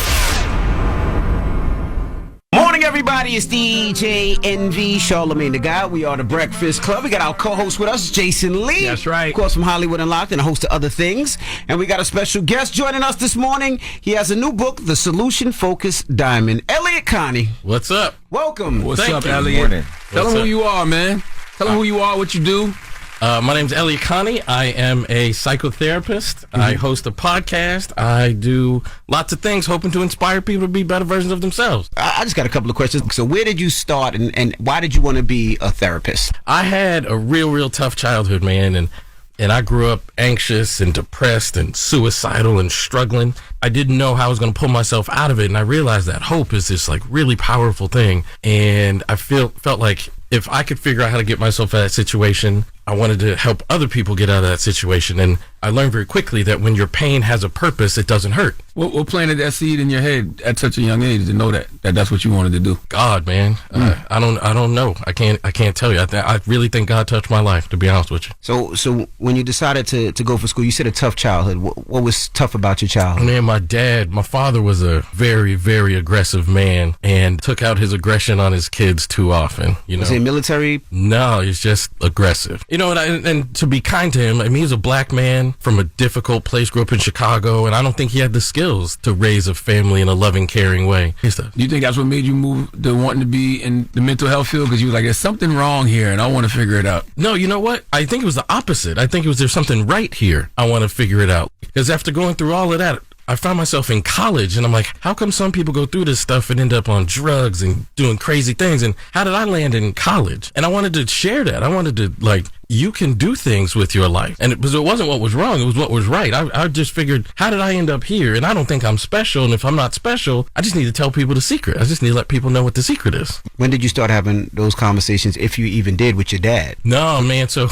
Morning, everybody. It's DJ NV, Charlamagne the Guy. We are the Breakfast Club. We got our co-host with us, Jason Lee. That's right. Of course, from Hollywood Unlocked and a host of other things. And we got a special guest joining us this morning. He has a new book, The Solution Focused Diamond. Elliot Connie. What's up? Welcome. What's Thank up, you. Elliot? Morning. Tell What's him who up? you are, man. Tell him who you are, what you do. My name's Elliot Connie. I am a psychotherapist. I host a podcast. I do lots of things hoping to inspire people to be better versions of themselves. I just got a couple of questions. So where did you start and why did you want to be a therapist? I had a real tough childhood, man, and and I grew up anxious and depressed and suicidal and struggling. I didn't know how I was going to pull myself out of it, and I realized that hope is this like really powerful thing. And I felt like if I could figure out how to get myself out of that situation, I wanted to help other people get out of that situation. And I learned very quickly that when your pain has a purpose, it doesn't hurt. What planted that seed in your head at such a young age to know that's what you wanted to do? God, man, I don't know. I can't tell you. I really think God touched my life, to be honest with you. So when you decided to go for school, you said a tough childhood. What was tough about your childhood? Man, my father was a very, very aggressive man and took out his aggression on his kids too often. You know, was he military? No, he's just aggressive. You know, and to be kind to him, I mean, he's a black man from a difficult place, grew up in Chicago, and I don't think he had the skills to raise a family in a loving, caring way. Do you think that's what made you move to wanting to be in the mental health field? Because you were like, there's something wrong here, and I want to figure it out. No, you know what? I think it was the opposite. I think it was there's something right here. I want to figure it out. Because after going through all of that, I found myself in college, and I'm like, how come some people go through this stuff and end up on drugs and doing crazy things? And how did I land in college? And I wanted to share that. I wanted to, like, you can do things with your life. And it wasn't what was wrong. It was what was right. I just figured, how did I end up here? And I don't think I'm special. And if I'm not special, I just need to tell people the secret. I just need to let people know what the secret is. When did you start having those conversations, if you even did, with your dad? No, man. So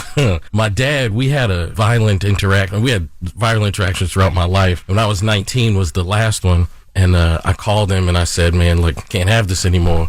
my dad, we had a violent interaction. We had violent interactions throughout my life. When I was 19 was the last one. And I called him and I said, man, look, I can't have this anymore.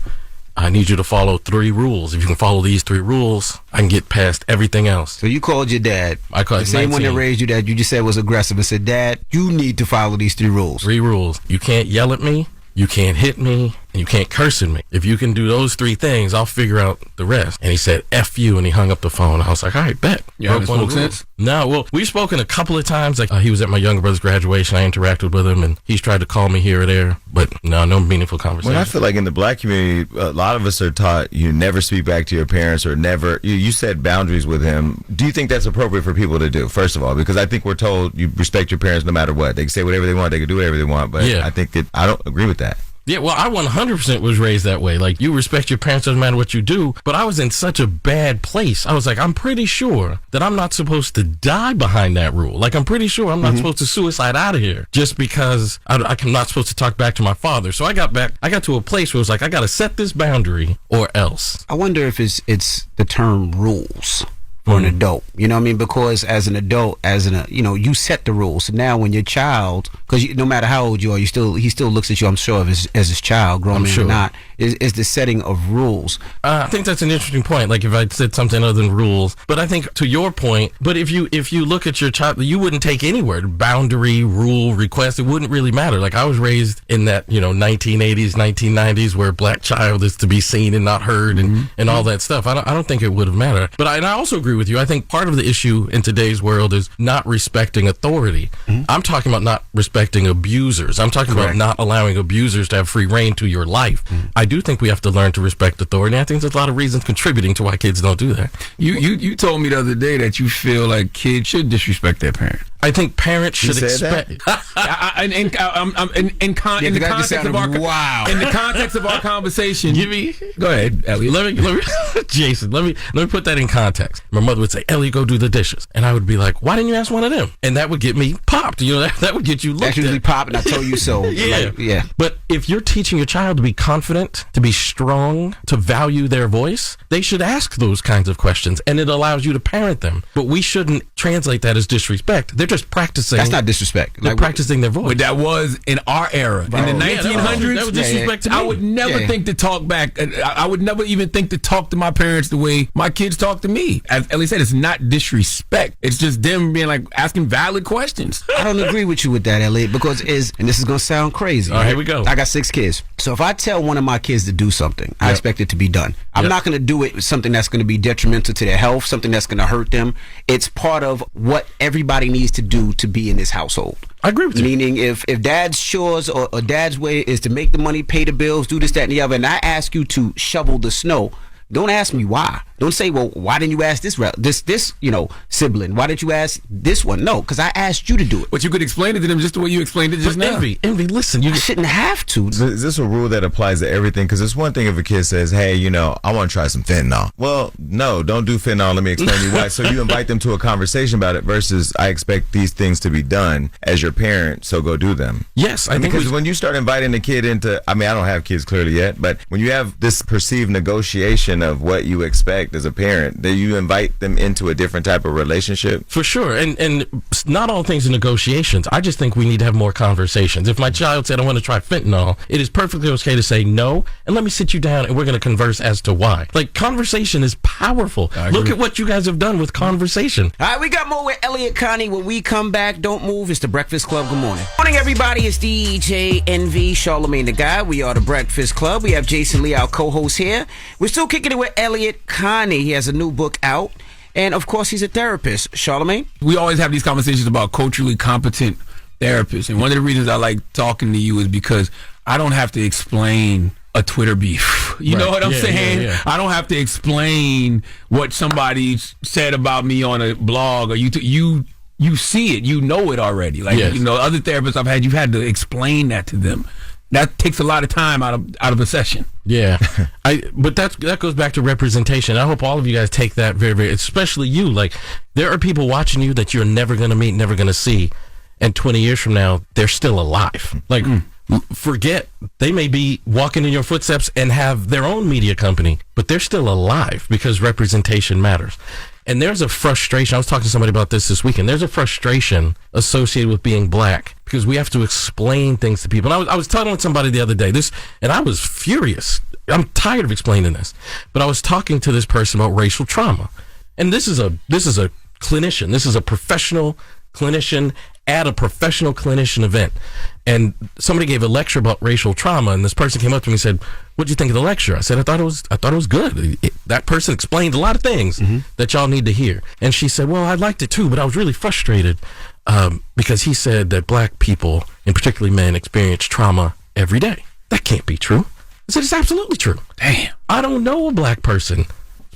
I need you to follow 3 rules. If you can follow these 3 rules, I can get past everything else. So you called your dad. I called the same one that raised you, that you just said was aggressive, and said, Dad, you need to follow these 3 rules. 3 rules. You can't yell at me, you can't hit me, and you can't curse at me. If you can do those 3 things, I'll figure out the rest. And he said, F you, and he hung up the phone. I was like, all right, bet. You haven't spoken since? No, well, we've spoken a couple of times. Like he was at my younger brother's graduation. I interacted with him, and he's tried to call me here or there, but no meaningful conversation. Well, I feel like in the black community, a lot of us are taught you never speak back to your parents, or never. You set boundaries with him. Do you think that's appropriate for people to do? First of all, because I think we're told you respect your parents no matter what. They can say whatever they want. They can do whatever they want. But yeah. I think that I don't agree with that. Yeah, well, I 100% was raised that way. Like, you respect your parents, doesn't matter what you do. But I was in such a bad place. I was like, I'm pretty sure that I'm not supposed to die behind that rule. Like, I'm pretty sure I'm not supposed to suicide out of here just because I'm not supposed to talk back to my father. So I got to a place where it was like, I got to set this boundary or else. I wonder if it's the term rules for an adult, you know what I mean? Because as an adult, you set the rules. So now when your child, because no matter how old you are, he still looks at you, I'm sure, as his child, grown man or not, is the setting of rules. I think that's an interesting point. Like if I said something other than rules, but I think to your point, but if you look at your child, you wouldn't take any word, boundary, rule, request, it wouldn't really matter. Like I was raised in that, 1980s, 1990s where black child is to be seen and not heard and all that stuff. I don't think it would have mattered. But I also agree with you. I think part of the issue in today's world is not respecting authority. I'm talking about not respecting abusers. I'm talking about not allowing abusers to have free reign to your life. I do think we have to learn to respect authority. I think there's a lot of reasons contributing to why kids don't do that. You told me the other day that you feel like kids should disrespect their parents. I think parents should expect. In the context of our conversation, go ahead, Elliot. Let me, Jason. Let me put that in context. My mother would say, "Elliot, go do the dishes," and I would be like, "Why didn't you ask one of them?" And that would get me popped. That would get you looked at. Usually pop, and I told you so. Yeah. But if you're teaching your child to be confident, to be strong, to value their voice, they should ask those kinds of questions, and it allows you to parent them. But we shouldn't translate that as disrespect. They're just practicing. That's not disrespect. They're practicing their voice. But that was in our era. Bro. In the 1900s, that was disrespect to me. I would never think to talk back. I would never even think to talk to my parents the way my kids talk to me. As Ellie said, it's not disrespect. It's just them being like asking valid questions. I don't agree with you with that, Elliot, because and this is going to sound crazy. All right, here we go. I got 6 kids. So if I tell one of my kids to do something, I expect it to be done. I'm not going to do it with something that's going to be detrimental to their health, something that's going to hurt them. It's part of what everybody needs to do to be in this household. I agree with you. Meaning if dad's chores or dad's way is to make the money, pay the bills, do this, that, and the other, and I ask you to shovel the snow, don't ask me why. Don't say, well, why didn't you ask this sibling? Why didn't you ask this one? No, because I asked you to do it. But you could explain it to them just the way you explained it just now. Envy, listen, you shouldn't have to. Is this a rule that applies to everything? Because it's one thing if a kid says, hey, I want to try some fentanyl. Well, no, don't do fentanyl. Let me explain to you why. So you invite them to a conversation about it versus I expect these things to be done as your parent, so go do them. Yes, I think because when you start inviting the kid into, I don't have kids clearly yet, but when you have this perceived negotiation of what you expect as a parent, that you invite them into a different type of relationship. For sure. And not all things are negotiations. I just think we need to have more conversations. If my child said, I want to try fentanyl, it is perfectly okay to say no, and let me sit you down and we're going to converse as to why. Like, conversation is powerful. Look at what you guys have done with conversation. All right, we got more with Elliot Connie when we come back. Don't move. It's the Breakfast Club. Good morning. Morning, everybody. It's DJ NV, Charlamagne the Guy. We are the Breakfast Club. We have Jason Lee, our co-host here. We're still kicking it with Elliot Connie. He has a new book out. And, of course, he's a therapist. Charlamagne? We always have these conversations about culturally competent therapists. And one of the reasons I like talking to you is because I don't have to explain a Twitter beef. You know what I'm saying? Yeah. I don't have to explain what somebody said about me on a blog or you see it, you know it already. Like other therapists I've had, you've had to explain that to them. That takes a lot of time out of a session. Yeah, but that goes back to representation. I hope all of you guys take that very, very, especially you. Like, there are people watching you that you're never going to meet, never going to see, and 20 years from now, they're still alive. Like, forget, they may be walking in your footsteps and have their own media company, but they're still alive because representation matters. And there's a frustration. I was talking to somebody about this weekend. There's a frustration associated with being black because we have to explain things to people. And I was telling somebody the other day and I was furious. I'm tired of explaining this, but I was talking to this person about racial trauma. And this is a clinician. This is a professional clinician at a professional clinician event. And somebody gave a lecture about racial trauma, and this person came up to me and said, "What'd you think of the lecture?" I said, I thought it was good. That person explained a lot of things that y'all need to hear. And she said, "Well, I liked it too, but I was really frustrated because he said that black people, and particularly men, experience trauma every day." That can't be true. I said, "It's absolutely true." Damn. I don't know a black person,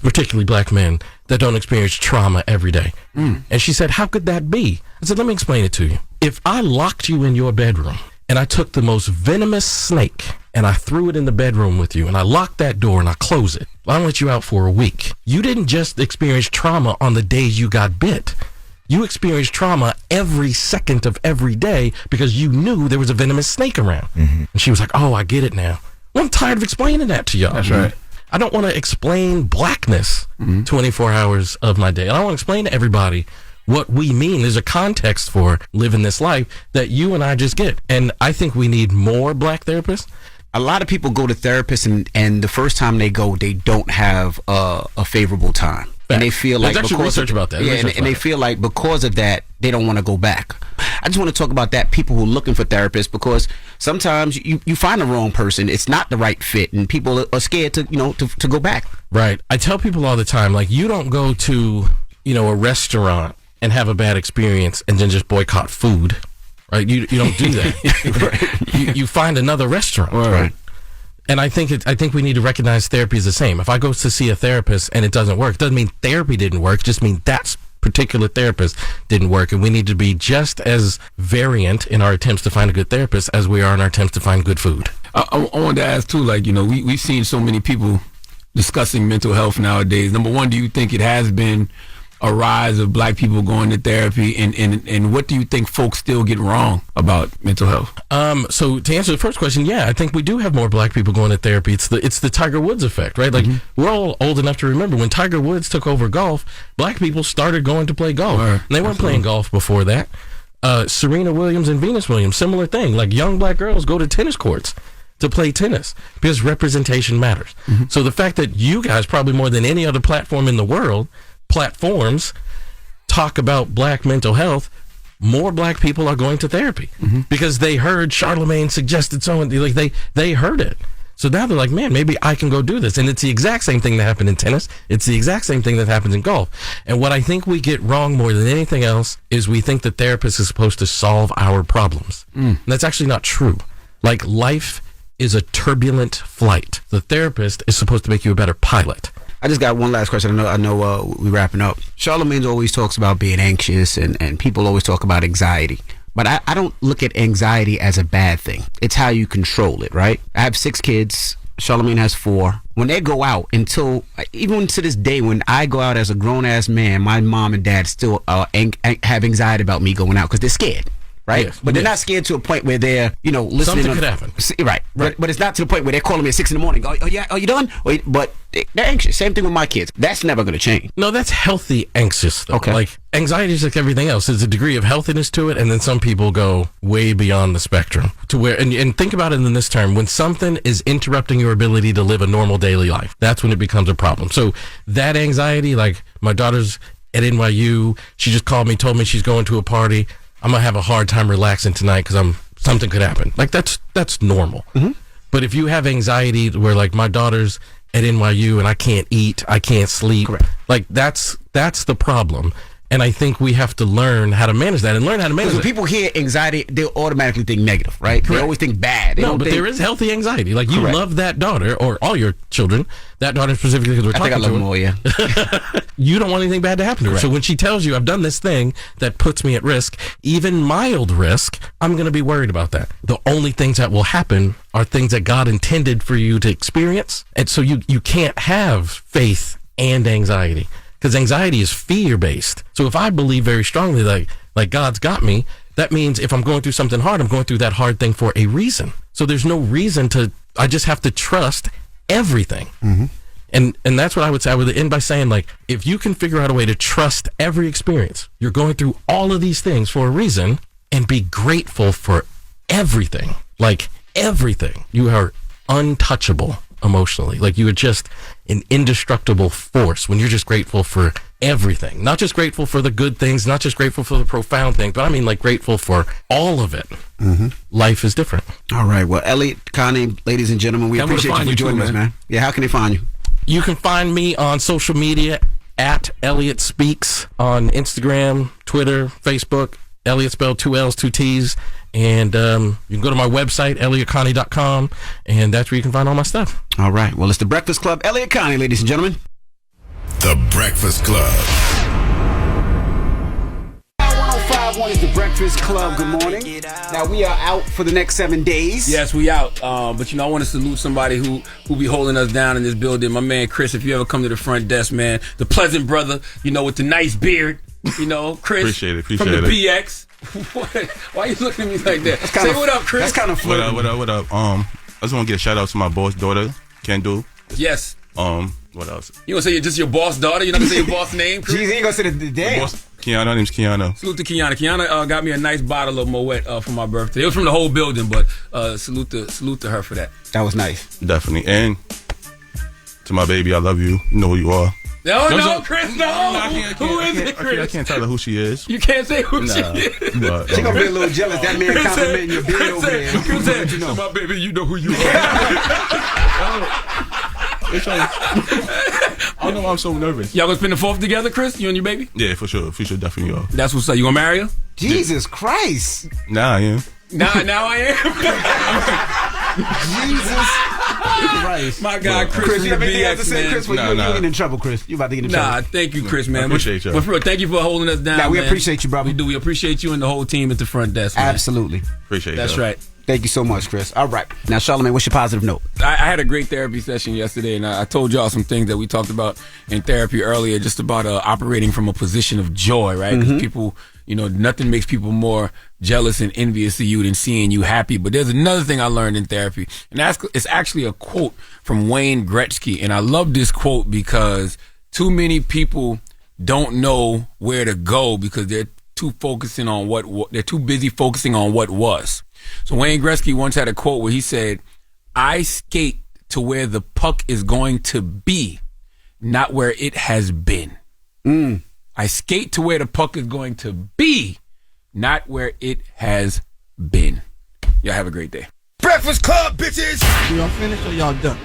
particularly black men, that don't experience trauma every day. And she said, "How could that be?" I said, "Let me explain it to you. If I locked you in your bedroom and I took the most venomous snake and I threw it in the bedroom with you and I locked that door and I close it, I let you out for a week. You didn't just experience trauma on the days you got bit. You experienced trauma every second of every day because you knew there was a venomous snake around." And she was like, "Oh, I get it now." Well, I'm tired of explaining that to y'all. That's right. I don't want to explain blackness 24 hours of my day. I don't want to explain to everybody what we mean. There's a context for living this life that you and I just get. And I think we need more black therapists. A lot of people go to therapists and the first time they go, they don't have a favorable time. And they feel like there's actually research about that. Yeah, and they feel like because of that, they don't want to go back. I just want to talk about that, people who are looking for therapists, because sometimes you find the wrong person. It's not the right fit, and people are scared to go back. Right. I tell people all the time, like, you don't go to, a restaurant and have a bad experience and then just boycott food. Right? You don't do that. Right. You find another restaurant. Right. And I think we need to recognize therapy is the same. If I go to see a therapist and it doesn't work, it doesn't mean therapy didn't work. It just means that particular therapist didn't work. And we need to be just as variant in our attempts to find a good therapist as we are in our attempts to find good food. I wanted to ask too, we've seen so many people discussing mental health nowadays. Number one, do you think it has been a rise of black people going to therapy, and what do you think folks still get wrong about mental health? So to answer the first question, yeah, I think we do have more black people going to therapy. It's the Tiger Woods effect, right? Like, we're all old enough to remember when Tiger Woods took over golf, black people started going to play golf. Right. And they weren't playing golf before that. Serena Williams and Venus Williams, similar thing. Like, young black girls go to tennis courts to play tennis because representation matters. So the fact that you guys, probably more than any other platform in the world, platforms talk about black mental health, more black people are going to therapy because they heard Charlamagne suggested so, and they heard it. So now they're like, man, maybe I can go do this. And it's the exact same thing that happened in tennis. It's the exact same thing that happens in golf. And what I think we get wrong more than anything else is we think the therapist is supposed to solve our problems. And that's actually not true. Like, life is a turbulent flight. The therapist is supposed to make you a better pilot. I just got one last question. I know we're wrapping up. Charlamagne always talks about being anxious, and people always talk about anxiety. But I don't look at anxiety as a bad thing. It's how you control it, right? I have 6 kids. Charlamagne has 4. When they go out, even to this day, when I go out as a grown-ass man, my mom and dad still have anxiety about me going out because they're scared. Right, yes, but they're not scared to a point where they're, listening. Something could happen. Right. But it's not to the point where they're calling me at 6 a.m. Oh yeah, are you done? But they're anxious. Same thing with my kids. That's never going to change. No, that's healthy anxious though. Okay. Like anxiety is like everything else. There's a degree of healthiness to it, and then some people go way beyond the spectrum to where. And think about it in this term: when something is interrupting your ability to live a normal daily life, that's when it becomes a problem. So that anxiety, like my daughter's at NYU, she just called me, told me she's going to a party. I'm gonna have a hard time relaxing tonight because something could happen. Like that's normal. Mm-hmm. But if you have anxiety where like my daughter's at NYU and I can't eat, I can't sleep, correct, like that's the problem. And I think we have to learn how to manage that and learn how to manage it. When people hear anxiety, they automatically think negative, right? Correct. They always think bad. There is healthy anxiety. Like you love that daughter or all your children, that daughter specifically because we're talking to her. I think I love more, yeah. You don't want anything bad to happen to her. So when she tells you, I've done this thing that puts me at risk, even mild risk, I'm going to be worried about that. The only things that will happen are things that God intended for you to experience. And so you can't have faith and anxiety. Because anxiety is fear-based. So if I believe very strongly like God's got me, that means if I'm going through something hard, I'm going through that hard thing for a reason. So there's no reason I just have to trust everything. Mm-hmm. And that's what I would say. I would end by saying, like, if you can figure out a way to trust every experience, you're going through all of these things for a reason, and be grateful for everything. Like, everything. You are untouchable emotionally. Like you are just an indestructible force when you're just grateful for everything. Not just grateful for the good things, not just grateful for the profound things, but I mean like grateful for all of it. Mm-hmm. Life is different. All right. Well, Elliot, Connie, ladies and gentlemen, we appreciate you for joining us, man. Yeah, how can they find you? You can find me on social media at Elliot Speaks on Instagram, Twitter, Facebook. Elliot spelled 2 L's, 2 T's. And you can go to my website, ElliotConnie.com, and that's where you can find all my stuff. All right. Well, it's The Breakfast Club. Elliot Connie, ladies and gentlemen. The Breakfast Club. 1051 is The Breakfast Club. Good morning. Now, we are out for the next 7 days. Yes, we out. But, I want to salute somebody who be holding us down in this building. My man, Chris, if you ever come to the front desk, man, the pleasant brother, with the nice beard, Chris. Appreciate it. From the BX. What? Why are you looking at me like that? Say what up, Chris. That's kind of funny. What up? I just want to get a shout out to my boss daughter, Kendall. Yes. What else? You gonna say just your boss daughter? You're not gonna say your boss name, Chris? Jeez, he ain't gonna say the damn. Kiana, her name's Kiana. Salute to Kiana. Kiana got me a nice bottle of Moet for my birthday. It was from the whole building, but salute to her for that. That was nice. Definitely. And to my baby, I love you. You know who you are. No, Chris, no. Who is it, Chris? I can't tell her who she is. You can't say who she is. But, she gonna be a little jealous. That man complimenting your beard over there. Chris said, so my baby, you know who you are. I don't know why I'm so nervous. Y'all gonna spend the 4th together, Chris? You and your baby? Yeah, for sure. Definitely are. That's what's up. You gonna marry her? Jesus Christ. Nah, I am. Now I am. Jesus Christ. My God, Chris, you have anything else to say, man. Chris? You getting in trouble, Chris. You about to get in trouble. Nah, thank you, Chris, man. I appreciate you. But for real, thank you for holding us down. Nah, we appreciate you, brother. We do. We appreciate you and the whole team at the front desk, man. Absolutely. Appreciate you. That's right. Thank you so much, Chris. All right. Now, Charlamagne, what's your positive note? I had a great therapy session yesterday, and I told y'all some things that we talked about in therapy earlier, just about operating from a position of joy, right? Because people, nothing makes people more jealous and envious of you than seeing you happy. But there's another thing I learned in therapy, and it's actually a quote from Wayne Gretzky. And I love this quote because too many people don't know where to go because they're too busy focusing on what was. So Wayne Gretzky once had a quote where he said, "I skate to where the puck is going to be, not where it has been." I skate to where the puck is going to be, not where it has been. Y'all have a great day. Breakfast Club, bitches! Y'all finished or y'all done?